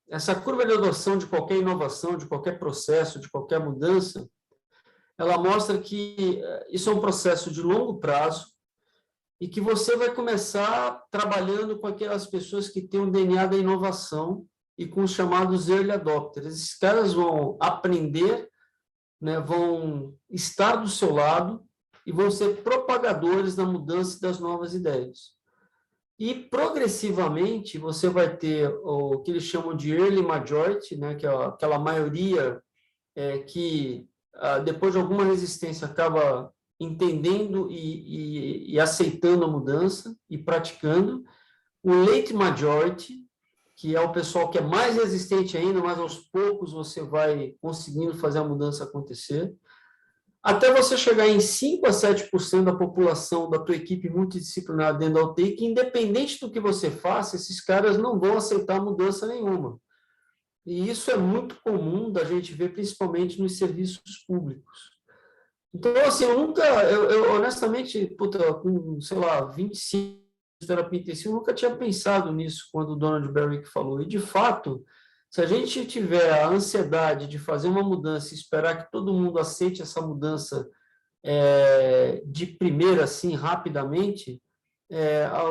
Essa curva de adoção de qualquer inovação, de qualquer processo, de qualquer mudança, ela mostra que isso é um processo de longo prazo e que você vai começar trabalhando com aquelas pessoas que têm o DNA da inovação e com os chamados early adopters. Esses caras vão aprender né, vão estar do seu lado e vão ser propagadores da mudança e das novas ideias. E, progressivamente, você vai ter o que eles chamam de early majority, né, que é aquela maioria que, depois de alguma resistência, acaba entendendo e aceitando a mudança e praticando. O late majority, que é o pessoal que é mais resistente ainda, mas aos poucos você vai conseguindo fazer a mudança acontecer, até você chegar em 5 a 7% da população da tua equipe multidisciplinar dentro da UTI, que independente do que você faça, esses caras não vão aceitar mudança nenhuma. E isso é muito comum da gente ver, principalmente nos serviços públicos. Então, assim, eu honestamente, com, sei lá, 25 de terapia intensiva, eu nunca tinha pensado nisso quando o Donald Berwick falou. E, de fato, se a gente tiver a ansiedade de fazer uma mudança e esperar que todo mundo aceite essa mudança de primeira, assim, rapidamente,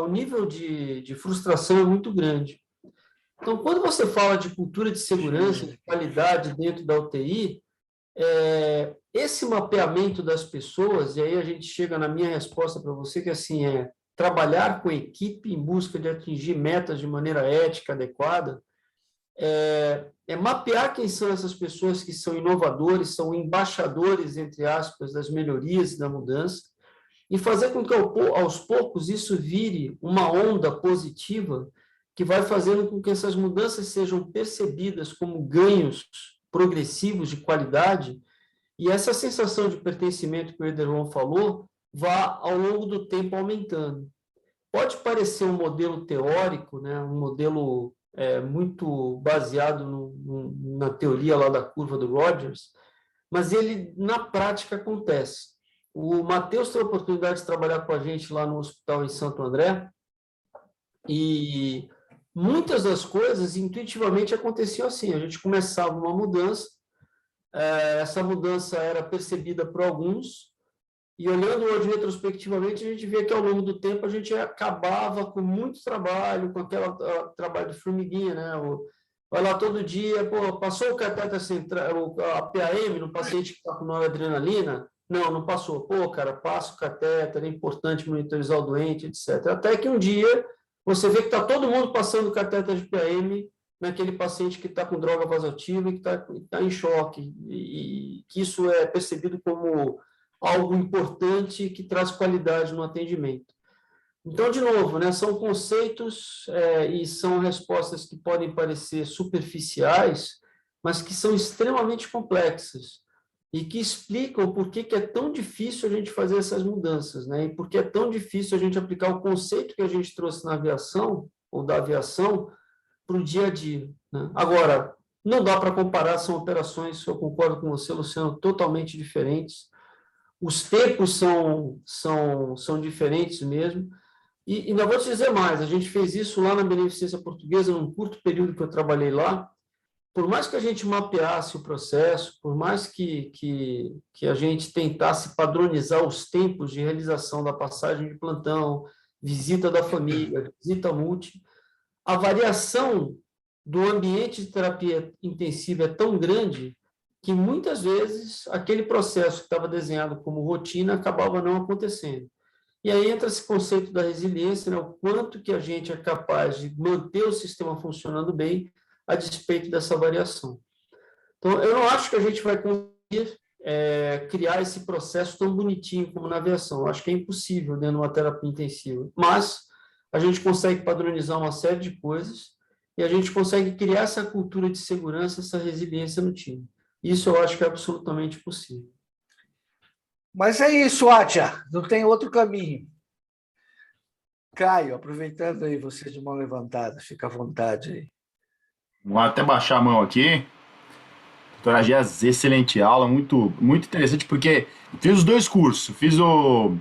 o nível de frustração é muito grande. Então, quando você fala de cultura de segurança, de qualidade dentro da UTI, esse mapeamento das pessoas, e aí a gente chega na minha resposta para você, que assim trabalhar com a equipe em busca de atingir metas de maneira ética, adequada, mapear quem são essas pessoas que são inovadores, são embaixadores, entre aspas, das melhorias e da mudança, e fazer com que aos poucos isso vire uma onda positiva que vai fazendo com que essas mudanças sejam percebidas como ganhos progressivos de qualidade, e essa sensação de pertencimento que o Ederlon falou vá, ao longo do tempo, aumentando. Pode parecer um modelo teórico, né, um modelo muito baseado na teoria lá da curva do Rogers, mas ele, na prática, acontece. O Matheus teve a oportunidade de trabalhar com a gente lá no hospital em Santo André, e muitas das coisas, intuitivamente, aconteciam assim. A gente começava uma mudança, essa mudança era percebida por alguns, e olhando hoje retrospectivamente, a gente vê que ao longo do tempo a gente acabava com muito trabalho, com aquele trabalho de formiguinha, né? Vai lá todo dia, passou o cateter central, a PAM no paciente que está com noradrenalina? Não passou. Cara, passa o cateter, é importante monitorizar o doente, etc. Até que um dia você vê que está todo mundo passando o cateter de PAM naquele paciente que está com droga vasoativa e que está em choque, e que isso é percebido como algo importante que traz qualidade no atendimento. Então, de novo, né, são conceitos e são respostas que podem parecer superficiais, mas que são extremamente complexas e que explicam por que é tão difícil a gente fazer essas mudanças, né, e por que é tão difícil a gente aplicar o conceito que a gente trouxe na aviação, ou da aviação, para o dia a dia, né? Agora, não dá para comparar, são operações, eu concordo com você, Luciano, totalmente diferentes. Os tempos são diferentes mesmo. E ainda vou te dizer mais, a gente fez isso lá na Beneficência Portuguesa, num curto período que eu trabalhei lá. Por mais que a gente mapeasse o processo, por mais que a gente tentasse padronizar os tempos de realização da passagem de plantão, visita da família, visita multi, a variação do ambiente de terapia intensiva é tão grande que muitas vezes aquele processo que estava desenhado como rotina acabava não acontecendo. E aí entra esse conceito da resiliência, né? O quanto que a gente é capaz de manter o sistema funcionando bem a despeito dessa variação. Então, eu não acho que a gente vai conseguir criar esse processo tão bonitinho como na aviação. Eu acho que é impossível dentro de uma terapia intensiva. Mas a gente consegue padronizar uma série de coisas e a gente consegue criar essa cultura de segurança, essa resiliência no time. Isso eu acho que é absolutamente possível. Mas é isso, Atia, não tem outro caminho. Caio, aproveitando aí você de mão levantada, fica à vontade aí. Vou até baixar a mão aqui. Doutora Gias, excelente aula, muito, muito interessante, porque fiz os dois cursos, fiz o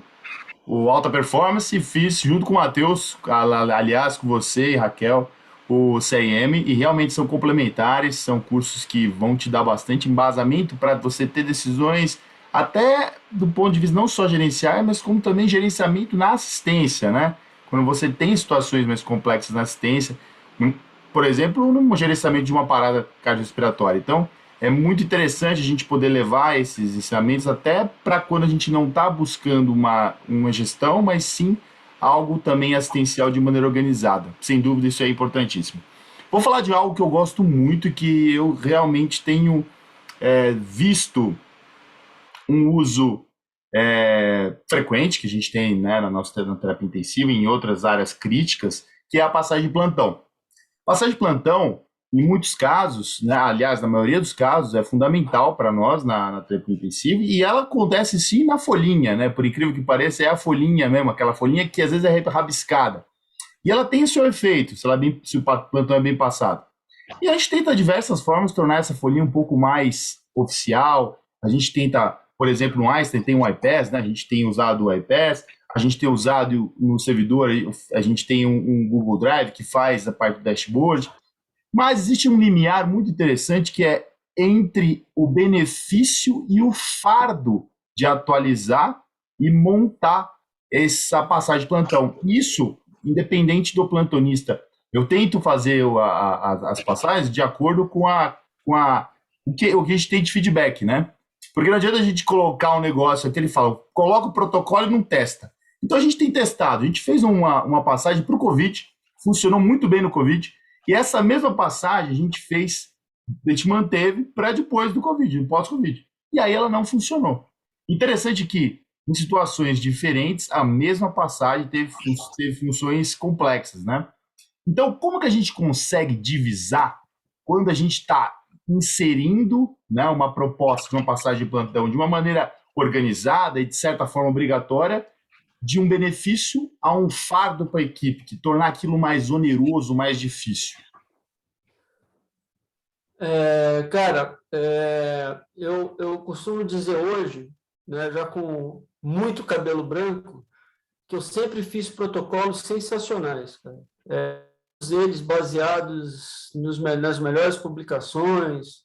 Alta Performance e fiz junto com o Matheus, aliás, com você e Raquel, o CIM, e realmente são complementares, são cursos que vão te dar bastante embasamento para você ter decisões, até do ponto de vista não só gerenciar, mas como também gerenciamento na assistência, né? Quando você tem situações mais complexas na assistência, por exemplo, no gerenciamento de uma parada cardiorrespiratória. Então, é muito interessante a gente poder levar esses ensinamentos até para quando a gente não está buscando uma gestão, mas sim algo também assistencial de maneira organizada. Sem dúvida, isso é importantíssimo. Vou falar de algo que eu gosto muito e que eu realmente tenho visto um uso frequente que a gente tem, né, na terapia intensiva e em outras áreas críticas, que é a passagem de plantão. Passagem de plantão, em muitos casos, né, aliás, na maioria dos casos, é fundamental para nós na terapia intensiva, e ela acontece sim na folhinha, né? Por incrível que pareça, é a folhinha mesmo, aquela folhinha que às vezes é rabiscada. E ela tem o seu efeito, se o plantão é bem passado. E a gente tenta diversas formas tornar essa folhinha um pouco mais oficial. A gente tenta, por exemplo, no Einstein tem um iPass, né? A gente tem usado o iPass, a gente tem usado no servidor, a gente tem um Google Drive que faz a parte do dashboard. Mas existe um limiar muito interessante que é entre o benefício e o fardo de atualizar e montar essa passagem de plantão. Isso, independente do plantonista. Eu tento fazer as passagens de acordo com o que a gente tem de feedback, né? Porque não adianta a gente colocar um negócio aqui, ele fala, coloca o protocolo e não testa. Então a gente tem testado, a gente fez uma passagem para o Covid, funcionou muito bem no Covid, e essa mesma passagem a gente manteve para depois do Covid, no pós-Covid. E aí ela não funcionou. Interessante que, em situações diferentes, a mesma passagem teve funções complexas, né? Então, como que a gente consegue divisar quando a gente está inserindo, né, uma proposta de uma passagem de plantão de uma maneira organizada e, de certa forma, obrigatória, de um benefício a um fardo para a equipe, que tornar aquilo mais oneroso, mais difícil? Cara, eu costumo dizer hoje, né, já com muito cabelo branco, que eu sempre fiz protocolos sensacionais, cara. Todos eles baseados nas melhores publicações.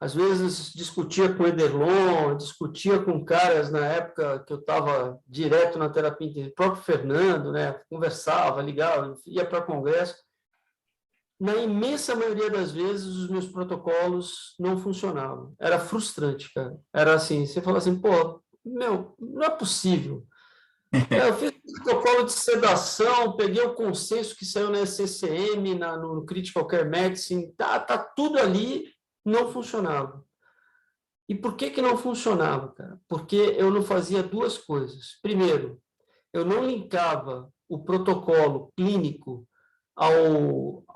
Às vezes discutia com o Ederlon, discutia com caras na época que eu estava direto na terapia intensiva, o próprio Fernando, né? Conversava, ligava, ia para congresso. Na imensa maioria das vezes, os meus protocolos não funcionavam. Era frustrante, cara. Era assim, você fala assim, pô, meu, não é possível. Eu fiz um protocolo de sedação, peguei o consenso que saiu na SCCM, no Critical Care Medicine, tá tudo ali, não funcionava. E por que não funcionava, cara? Porque eu não fazia duas coisas. Primeiro, eu não linkava o protocolo clínico ao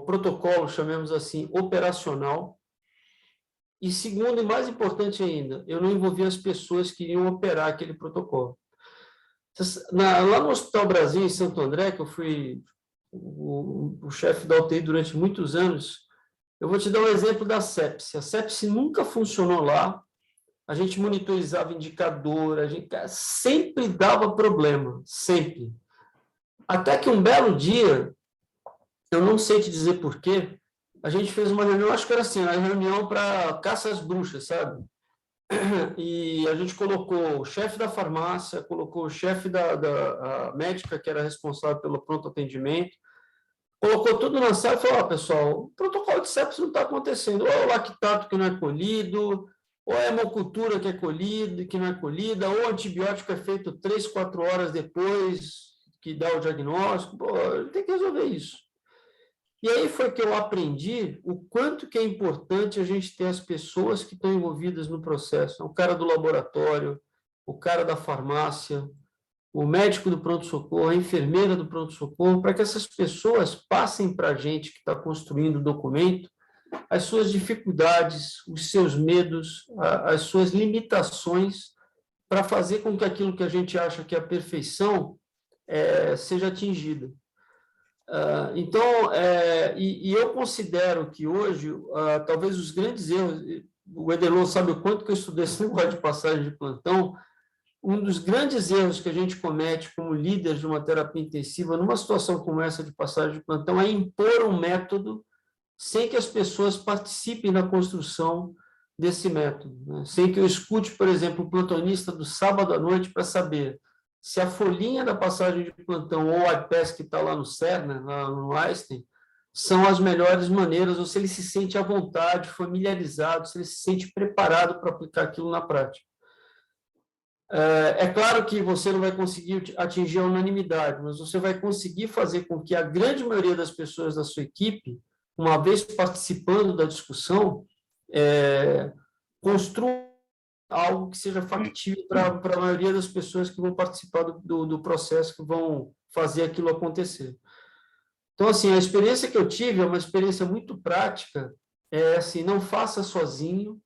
protocolo, chamemos assim, operacional. E segundo, e mais importante ainda, eu não envolvia as pessoas que iriam operar aquele protocolo. Lá no Hospital Brasil, em Santo André, que eu fui o chefe da UTI durante muitos anos, eu vou te dar um exemplo da sepse. A sepse nunca funcionou lá, a gente monitorizava indicador, a gente sempre dava problema, sempre. Até que um belo dia, eu não sei te dizer porquê, a gente fez uma reunião, acho que era assim, uma reunião para caça às bruxas, sabe? E a gente colocou o chefe da farmácia, colocou o chefe da médica, que era responsável pelo pronto atendimento, colocou tudo na sala e falou, pessoal, o protocolo de sepsis não está acontecendo, ou é o lactato que não é colhido, ou é a hemocultura que é colhida, que não é colhida, ou o antibiótico é feito 3, 4 horas depois que dá o diagnóstico, pô, tem que resolver isso. E aí foi que eu aprendi o quanto que é importante a gente ter as pessoas que estão envolvidas no processo, o cara do laboratório, o cara da farmácia, o médico do pronto-socorro, a enfermeira do pronto-socorro, para que essas pessoas passem para a gente que está construindo o documento as suas dificuldades, os seus medos, as suas limitações, para fazer com que aquilo que a gente acha que é a perfeição seja atingida. Então, eu considero que hoje, talvez os grandes erros, o Ederlon sabe o quanto que eu estudei esse negócio de passagem de plantão, um dos grandes erros que a gente comete como líder de uma terapia intensiva, numa situação como essa de passagem de plantão, é impor um método sem que as pessoas participem na construção desse método, né? Sem que eu escute, por exemplo, o plantonista do sábado à noite para saber se a folhinha da passagem de plantão ou o iPass que está lá no Cerner, lá no Einstein, são as melhores maneiras, ou se ele se sente à vontade, familiarizado, se ele se sente preparado para aplicar aquilo na prática. É claro que você não vai conseguir atingir a unanimidade, mas você vai conseguir fazer com que a grande maioria das pessoas da sua equipe, uma vez participando da discussão, construa algo que seja factível para a maioria das pessoas que vão participar do processo, que vão fazer aquilo acontecer. Então, assim, a experiência que eu tive é uma experiência muito prática, assim, não faça sozinho,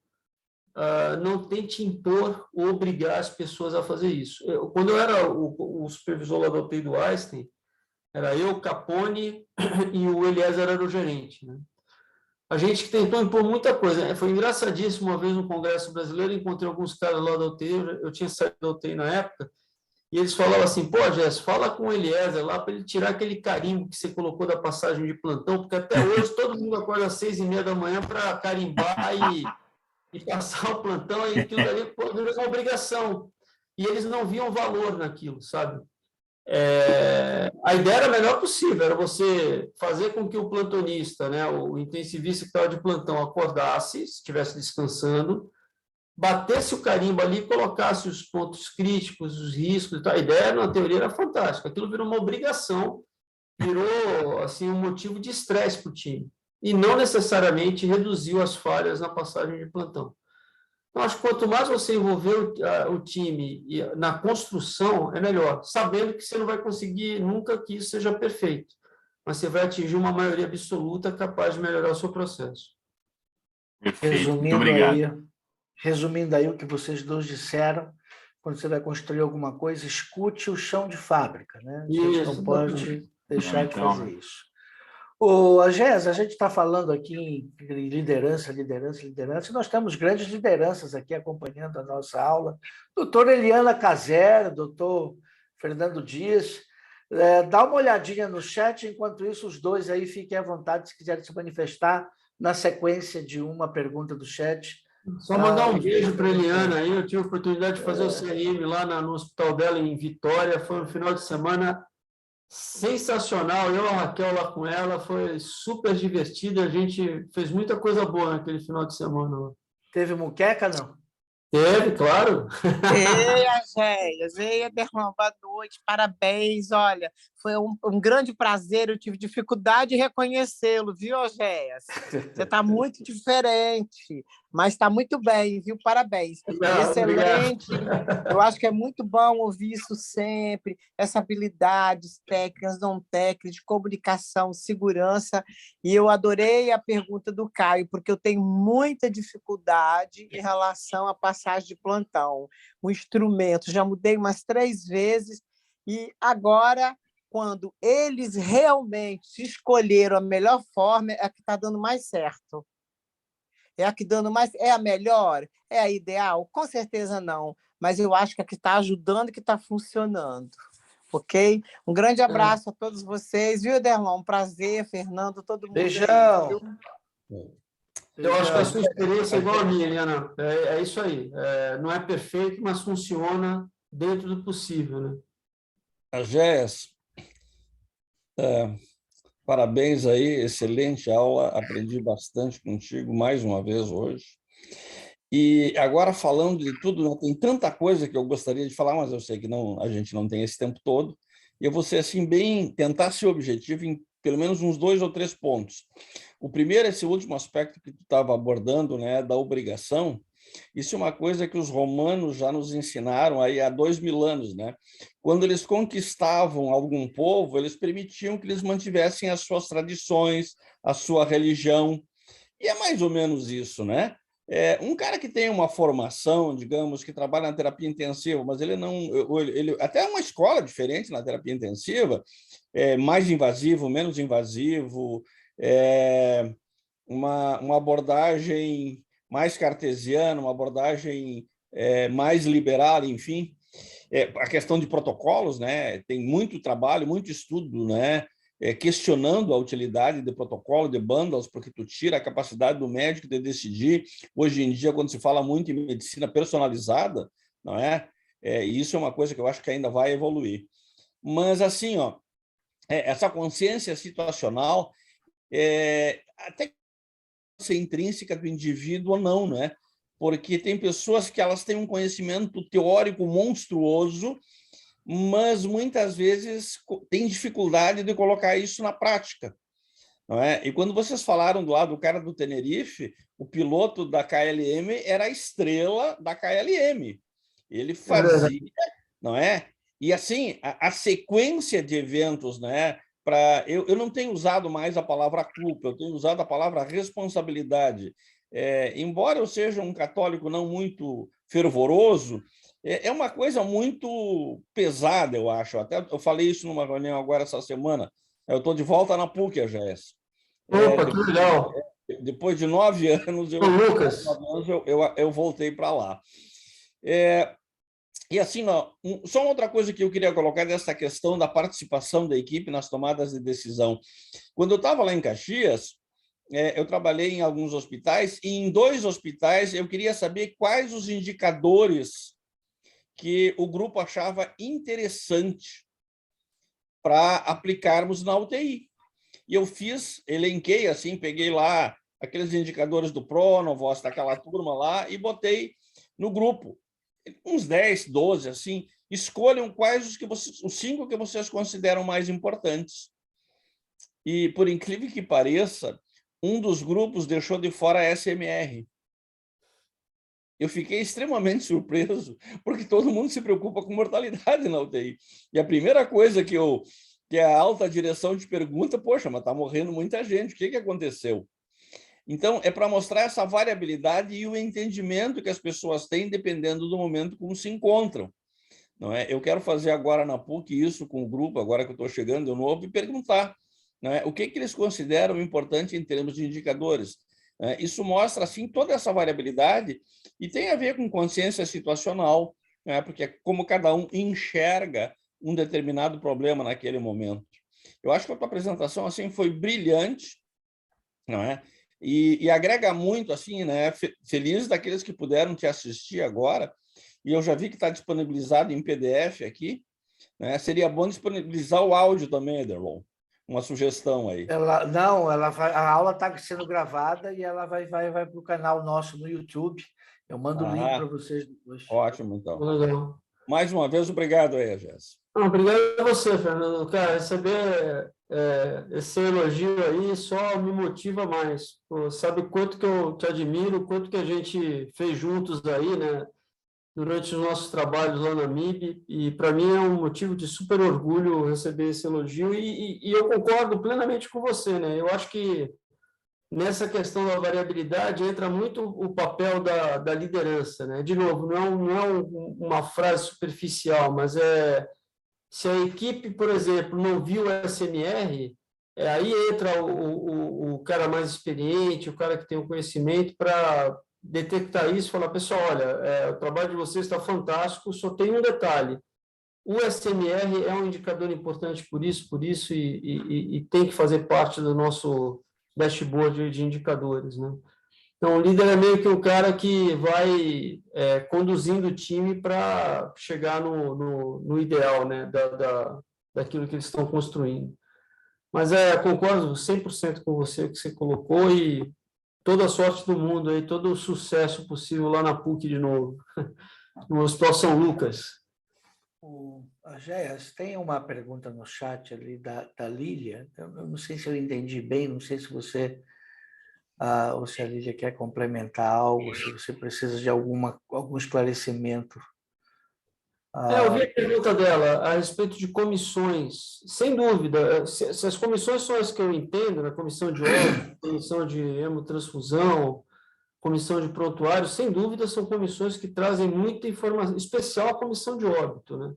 não tente impor ou obrigar as pessoas a fazer isso. Quando eu era o supervisor lá do UTI do Einstein, era eu, Capone e o Eliezer era o gerente, né? A gente tentou impor muita coisa. Foi engraçadíssimo, uma vez no Congresso Brasileiro, encontrei alguns caras lá da UTI, eu tinha saído da UTI na época, e eles falavam assim, pô, Jess, fala com o Eliezer lá para ele tirar aquele carimbo que você colocou da passagem de plantão, porque até hoje todo mundo acorda às 6h30 da manhã para carimbar e passar o plantão, e aquilo ali pô, virou uma obrigação. E eles não viam valor naquilo, sabe? A ideia era a melhor possível, era você fazer com que o plantonista, né, o intensivista que estava de plantão, acordasse, estivesse descansando, batesse o carimbo ali, colocasse os pontos críticos, os riscos e tal. A ideia, na teoria, era fantástica. Aquilo virou uma obrigação, virou assim, um motivo de estresse para o time. E não necessariamente reduziu as falhas na passagem de plantão. Então, acho que quanto mais você envolver o time na construção, é melhor, sabendo que você não vai conseguir nunca que isso seja perfeito, mas você vai atingir uma maioria absoluta capaz de melhorar o seu processo. Perfeito, muito obrigado. Resumindo aí o que vocês dois disseram, quando você vai construir alguma coisa, escute o chão de fábrica, né? A gente não pode deixar de fazer isso. Agés, a gente está falando aqui em liderança, e nós temos grandes lideranças aqui acompanhando a nossa aula. Doutora Eliana Caser, doutor Fernando Dias, dá uma olhadinha no chat, enquanto isso os dois aí fiquem à vontade se quiserem se manifestar na sequência de uma pergunta do chat. Só mandar um beijo para a Eliana aí, eu tive a oportunidade de fazer o CRM lá no hospital dela em Vitória, foi um final de semana sensacional, eu e a Raquel lá com ela, foi super divertido, a gente fez muita coisa boa naquele final de semana. Teve muqueca, não? Teve, claro. Ei, Agéias, ei, Ederlan, boa noite, parabéns, olha, foi um grande prazer, eu tive dificuldade de reconhecê-lo, viu, Agéias? Você está muito diferente, mas está muito bem, viu, parabéns. Excelente, eu acho que é muito bom ouvir isso sempre, essa habilidades técnicas, não técnicas, de comunicação, segurança, e eu adorei a pergunta do Caio, porque eu tenho muita dificuldade em relação à passagem de plantão, o instrumento, já mudei umas 3 vezes, e agora, quando eles realmente escolheram a melhor forma, é a que está dando mais certo. É a que dando mais... É a melhor? É a ideal? Com certeza não, mas eu acho que a que está ajudando e que está funcionando. Ok? Um grande abraço a todos vocês, viu, Ederlan? Um prazer, Fernando, todo mundo. Beijão! Aí, eu acho que a sua experiência é igual a minha, Eliana. É isso aí. Não é perfeito, mas funciona dentro do possível, né? Agés, parabéns aí, excelente aula, aprendi bastante contigo mais uma vez hoje. E agora, falando de tudo, tem tanta coisa que eu gostaria de falar, mas eu sei que a gente não tem esse tempo todo, e eu vou ser assim, tentar ser objetivo em pelo menos uns 2 ou 3 pontos. O primeiro, esse último aspecto que tu estava abordando, né, da obrigação. Isso é uma coisa que os romanos já nos ensinaram aí há 2000 anos, né? Quando eles conquistavam algum povo, eles permitiam que eles mantivessem as suas tradições, a sua religião, e é mais ou menos isso, né? Um cara que tem uma formação, digamos, que trabalha na terapia intensiva, mas ele não... até uma escola diferente na terapia intensiva, mais invasivo, menos invasivo, uma abordagem mais cartesiana, uma abordagem mais liberal, enfim. A questão de protocolos, né? Tem muito trabalho, muito estudo, né? Questionando a utilidade de protocolo, de bundles, porque tu tira a capacidade do médico de decidir. Hoje em dia, quando se fala muito em medicina personalizada, não é? Isso é uma coisa que eu acho que ainda vai evoluir. Mas, assim, essa consciência situacional até ser intrínseca do indivíduo ou não, né? Porque tem pessoas que elas têm um conhecimento teórico monstruoso, mas muitas vezes têm dificuldade de colocar isso na prática, não é? E quando vocês falaram do lado do cara do Tenerife, o piloto da KLM era a estrela da KLM. Ele fazia, não é? E assim, a sequência de eventos, né? Eu não tenho usado mais a palavra culpa, eu tenho usado a palavra responsabilidade. Embora eu seja um católico não muito fervoroso, é uma coisa muito pesada, eu acho. Até eu falei isso numa reunião agora essa semana. Eu estou de volta na PUC, AGS. Opa, que legal. Depois de 9 anos, Lucas, eu voltei para lá. E assim, só outra coisa que eu queria colocar nessa questão da participação da equipe nas tomadas de decisão. Quando eu estava lá em Caxias, eu trabalhei em alguns hospitais, e em 2 hospitais eu queria saber quais os indicadores que o grupo achava interessante para aplicarmos na UTI. E eu elenquei assim, peguei lá aqueles indicadores do Pronovost, daquela turma lá, e botei no grupo. Uns 10, 12, assim, escolham quais os 5 que vocês consideram mais importantes. E, por incrível que pareça, um dos grupos deixou de fora a SMR. Eu fiquei extremamente surpreso, porque todo mundo se preocupa com mortalidade na UTI. E a primeira coisa que a alta direção te pergunta, poxa, mas está morrendo muita gente, o que aconteceu? Então, é para mostrar essa variabilidade e o entendimento que as pessoas têm, dependendo do momento como se encontram. Não é? Eu quero fazer agora na PUC isso com o grupo, agora que eu estou chegando de novo, e perguntar, não é? O que eles consideram importante em termos de indicadores. Isso mostra assim, toda essa variabilidade e tem a ver com consciência situacional, né? Porque é como cada um enxerga um determinado problema naquele momento. Eu acho que a tua apresentação assim, foi brilhante, não é? E agrega muito, assim, né? Feliz daqueles que puderam te assistir agora, e eu já vi que está disponibilizado em PDF aqui, né? Seria bom disponibilizar o áudio também, Ederlon. Uma sugestão aí. A aula está sendo gravada e ela vai para o canal nosso no YouTube. Eu mando o link para vocês depois. Ótimo, então. legal. Mais uma vez, obrigado aí, Jéssica. Obrigado a você, Fernando. Cara, receber esse elogio aí só me motiva mais. Pô, sabe quanto que eu te admiro, quanto que a gente fez juntos aí, né? Durante os nossos trabalhos lá na MIB, e para mim é um motivo de super orgulho receber esse elogio, e eu concordo plenamente com você, né? Eu acho que nessa questão da variabilidade entra muito o papel da liderança, né? De novo, não é uma frase superficial, mas se a equipe, por exemplo, não viu o SMR, aí entra o cara mais experiente, o cara que tem o conhecimento para detectar isso e falar, pessoal, olha, o trabalho de vocês está fantástico, só tem um detalhe. O SMR é um indicador importante por isso, e tem que fazer parte do nosso dashboard de indicadores, né? Então, o líder é meio que um cara que vai conduzindo o time para chegar no ideal, né, daquilo que eles estão construindo. Mas concordo 100% com você que você colocou, e toda a sorte do mundo, aí, todo o sucesso possível lá na PUC de novo, no Hospital São Lucas. Agéias, tem uma pergunta no chat ali da Lília. Eu não sei se eu entendi bem, não sei se você ou se a Lília quer complementar algo, se você precisa de algum esclarecimento. Eu vi a pergunta dela a respeito de comissões. Sem dúvida, se as comissões são as que eu entendo, né? Comissão de óbito, comissão de hemotransfusão, comissão de prontuário, sem dúvida são comissões que trazem muita informação, especial a comissão de óbito, né?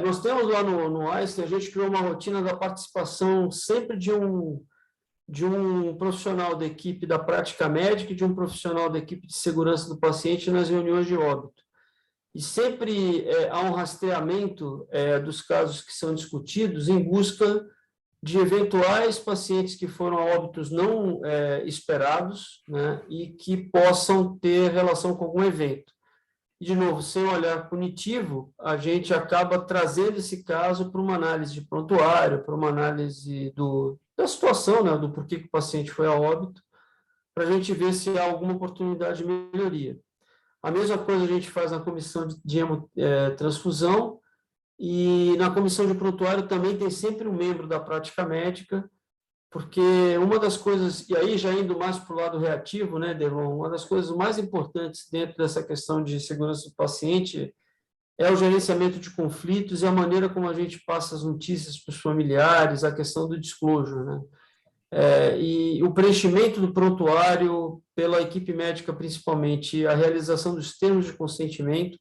Nós temos lá no Einstein, a gente criou uma rotina da participação sempre de um profissional da equipe da prática médica e de um profissional da equipe de segurança do paciente nas reuniões de óbito. E sempre há um rastreamento dos casos que são discutidos em busca de eventuais pacientes que foram a óbitos não esperados, né, e que possam ter relação com algum evento. E, de novo, sem olhar punitivo, a gente acaba trazendo esse caso para uma análise de prontuário, para uma análise da situação, né, do porquê que o paciente foi a óbito, para a gente ver se há alguma oportunidade de melhoria. A mesma coisa a gente faz na comissão de hemotransfusão, e na comissão de prontuário também tem sempre um membro da prática médica, porque uma das coisas, e aí já indo mais para o lado reativo, né, Devon, uma das coisas mais importantes dentro dessa questão de segurança do paciente é o gerenciamento de conflitos e a maneira como a gente passa as notícias para os familiares, a questão do disclosure, né? E o preenchimento do prontuário pela equipe médica, principalmente, a realização dos termos de consentimento,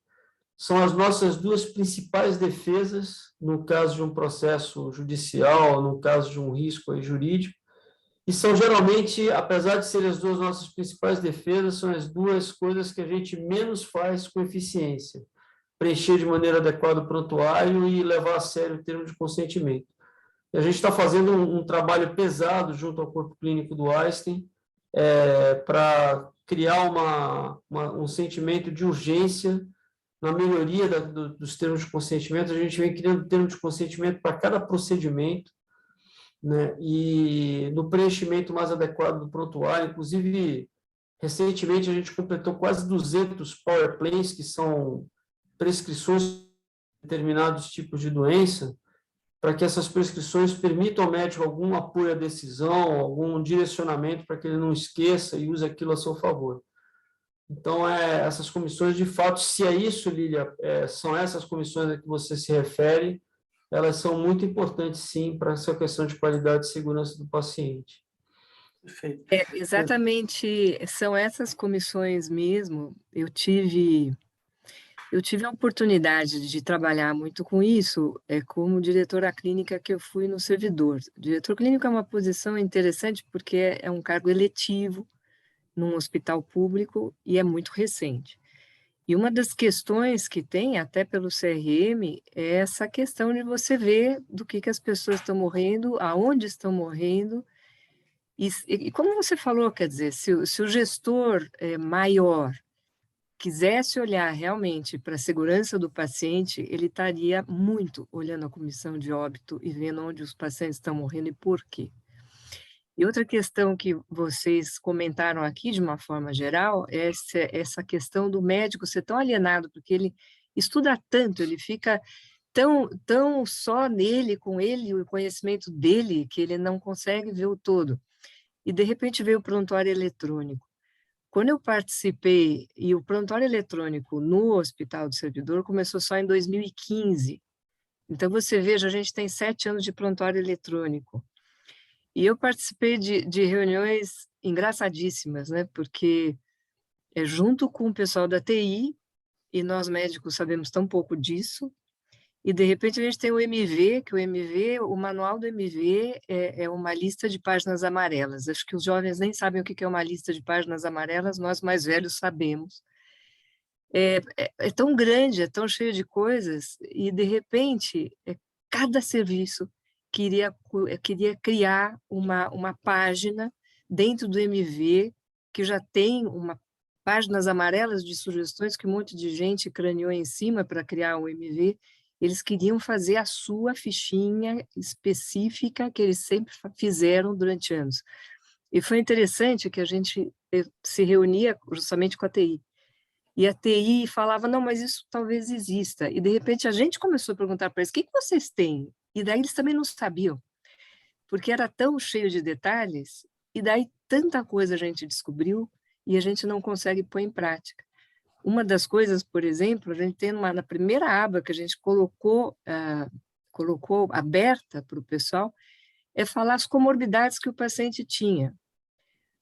são as nossas duas principais defesas no caso de um processo judicial, no caso de um risco aí jurídico, e são geralmente, apesar de serem as duas nossas principais defesas, são as duas coisas que a gente menos faz com eficiência: preencher de maneira adequada o prontuário e levar a sério o termo de consentimento. E a gente está fazendo um trabalho pesado junto ao corpo clínico do Einstein para criar um sentimento de urgência na melhoria dos termos de consentimento. A gente vem criando termo de consentimento para cada procedimento, né? E no preenchimento mais adequado do prontuário. Inclusive, recentemente a gente completou quase 200 power plans, que são prescrições de determinados tipos de doença, para que essas prescrições permitam ao médico algum apoio à decisão, algum direcionamento para que ele não esqueça e use aquilo a seu favor. Então, essas comissões, de fato, se é isso, Lília, são essas comissões a que você se refere, elas são muito importantes, sim, para essa questão de qualidade e segurança do paciente. Perfeito. Exatamente, são essas comissões mesmo. Eu tive a oportunidade de trabalhar muito com isso, como diretora clínica que eu fui no servidor. Diretor clínico é uma posição interessante porque é um cargo eletivo num hospital público e é muito recente. E uma das questões que tem, até pelo CRM, é essa questão de você ver do que as pessoas estão morrendo, aonde estão morrendo. E como você falou, quer dizer, se o gestor maior quisesse olhar realmente para a segurança do paciente, ele estaria muito olhando a comissão de óbito e vendo onde os pacientes estão morrendo e por quê. E outra questão que vocês comentaram aqui, de uma forma geral, é essa questão do médico ser tão alienado, porque ele estuda tanto, ele fica tão só nele, com ele, o conhecimento dele, que ele não consegue ver o todo. E, de repente, veio o prontuário eletrônico. Quando eu participei, e o prontuário eletrônico no Hospital do Servidor começou só em 2015. Então, você veja, a gente tem 7 anos de prontuário eletrônico. E eu participei de reuniões engraçadíssimas, né? Porque junto com o pessoal da TI, e nós médicos sabemos tão pouco disso, e de repente a gente tem o MV, que o manual do MV é uma lista de páginas amarelas. Acho que os jovens nem sabem o que é uma lista de páginas amarelas, nós mais velhos sabemos. É tão grande, é tão cheio de coisas, e de repente cada serviço queria criar uma página dentro do MV, que já tem páginas amarelas de sugestões que um monte de gente craneou em cima para criar o MV. Eles queriam fazer a sua fichinha específica que eles sempre fizeram durante anos. E foi interessante que a gente se reunia justamente com a TI. E a TI falava, não, mas isso talvez exista. E, de repente, a gente começou a perguntar para eles, o que vocês têm? E daí eles também não sabiam, porque era tão cheio de detalhes, e daí tanta coisa a gente descobriu e a gente não consegue pôr em prática. Uma das coisas, por exemplo, a gente tem na primeira aba que a gente colocou aberta para o pessoal, é falar as comorbidades que o paciente tinha.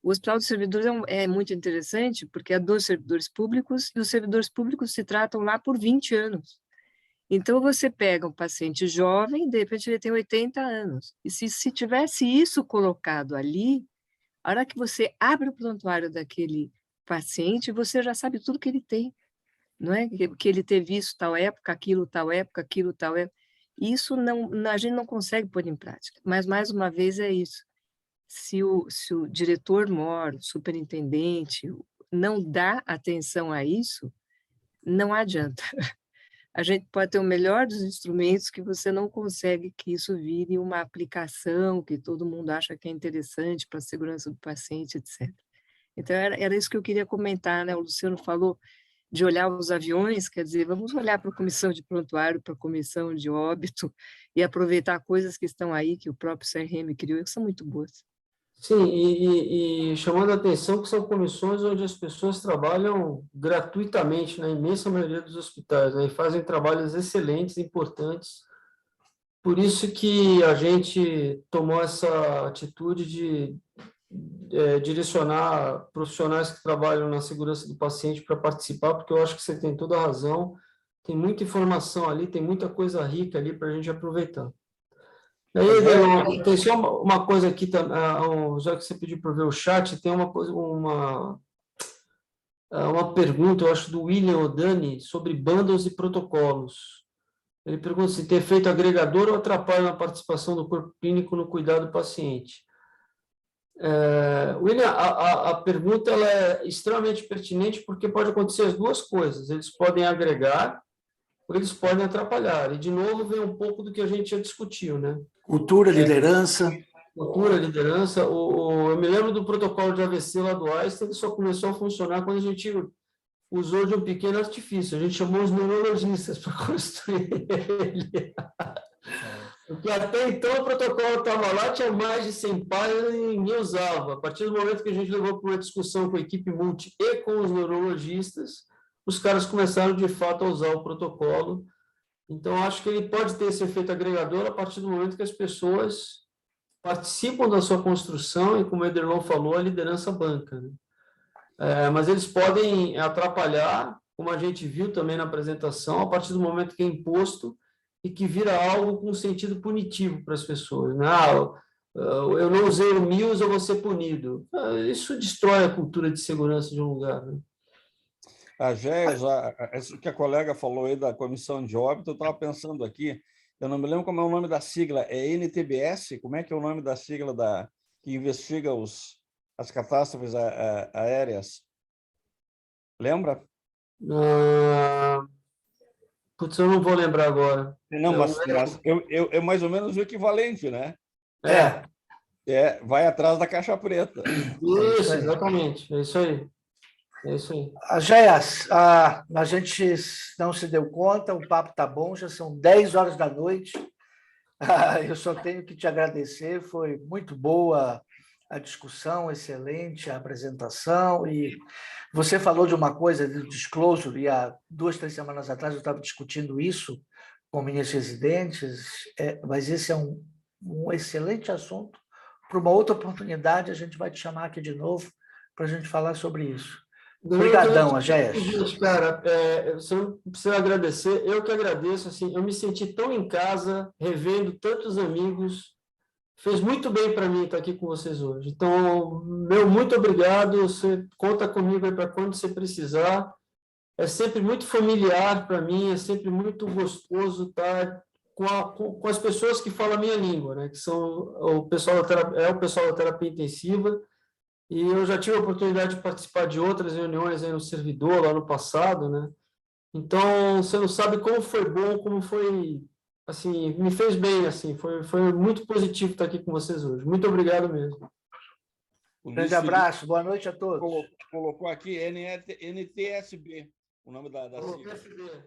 O Hospital dos Servidores é muito interessante, porque é dos servidores públicos, e os servidores públicos se tratam lá por 20 anos. Então, você pega um paciente jovem, de repente ele tem 80 anos. E se tivesse isso colocado ali, a hora que você abre o prontuário daquele paciente, você já sabe tudo que ele tem, não é? Que ele teve isso tal época, aquilo tal época, aquilo tal época. Isso a gente não consegue pôr em prática. Mas, mais uma vez, é isso. Se o diretor-mor, o superintendente, não dá atenção a isso, não adianta. a gente pode ter o melhor dos instrumentos que você não consegue que isso vire uma aplicação que todo mundo acha que é interessante para a segurança do paciente, etc. Então, era isso que eu queria comentar, né? O Luciano falou de olhar os aviões, quer dizer, vamos olhar para a comissão de prontuário, para a comissão de óbito e aproveitar coisas que estão aí, que o próprio CRM criou, que são muito boas. Sim, e chamando a atenção que são comissões onde as pessoas trabalham gratuitamente, na imensa maioria dos hospitais, né, e fazem trabalhos excelentes, importantes. Por isso que a gente tomou essa atitude de direcionar profissionais que trabalham na segurança do paciente para participar, porque eu acho que você tem toda a razão, tem muita informação ali, tem muita coisa rica ali para a gente aproveitar. E aí, Delon, tem só uma coisa aqui, já que você pediu para ver o chat, tem uma pergunta, eu acho, do William Odani, sobre bundles e protocolos. Ele pergunta se ter efeito agregador ou atrapalha na participação do corpo clínico no cuidado do paciente. William, a pergunta ela é extremamente pertinente porque pode acontecer as duas coisas. Eles podem agregar ou eles podem atrapalhar. E, de novo, vem um pouco do que a gente já discutiu, né? Cultura, liderança. Cultura, liderança. Eu me lembro do protocolo de AVC lá do Einstein, ele só começou a funcionar quando a gente usou de um pequeno artifício. A gente chamou os neurologistas para construir ele. Porque até então o protocolo estava lá, tinha mais de 100 páginas e ninguém usava. A partir do momento que a gente levou para uma discussão com a equipe multi e com os neurologistas, os caras começaram, de fato, a usar o protocolo. Então, acho que ele pode ter esse efeito agregador a partir do momento que as pessoas participam da sua construção e, como o Ederlon falou, a liderança banca, né? Mas eles podem atrapalhar, como a gente viu também na apresentação, a partir do momento que é imposto e que vira algo com sentido punitivo para as pessoas, né? Eu não usei o MIUS, eu vou ser punido. Isso destrói a cultura de segurança de um lugar, né? A GES, isso que a colega falou aí da comissão de óbito, eu estava pensando aqui, eu não me lembro como é o nome da sigla, é NTBS? Como é que é o nome da sigla que investiga as catástrofes aéreas? Lembra? Putz, eu não vou lembrar agora. Não, mas é mais ou menos o equivalente, né? Vai atrás da caixa preta. Isso, exatamente. É isso aí. É isso aí. Géias, a gente não se deu conta, o papo está bom, já são 10 horas da noite. Eu só tenho que te agradecer, foi muito boa a discussão, excelente a apresentação. E você falou de uma coisa, do disclosure, e há 2, 3 semanas atrás eu estava discutindo isso com minhas residentes, mas esse é um excelente assunto. Para uma outra oportunidade, a gente vai te chamar aqui de novo para a gente falar sobre isso. Obrigadão, Agéias. Cara, você não precisa agradecer, eu que agradeço. Assim, eu me senti tão em casa, revendo tantos amigos, fez muito bem para mim estar aqui com vocês hoje. Então, muito obrigado, você conta comigo aí para quando você precisar. É sempre muito familiar para mim, é sempre muito gostoso estar com as pessoas que falam a minha língua, né? Que são o pessoal da terapia intensiva. E eu já tive a oportunidade de participar de outras reuniões aí no servidor, lá no passado, né? Então, você não sabe como foi bom, como foi, assim, me fez bem, assim, foi muito positivo estar aqui com vocês hoje. Muito obrigado mesmo. Um grande abraço, boa noite a todos. Colocou aqui NTSB, o nome da sigla.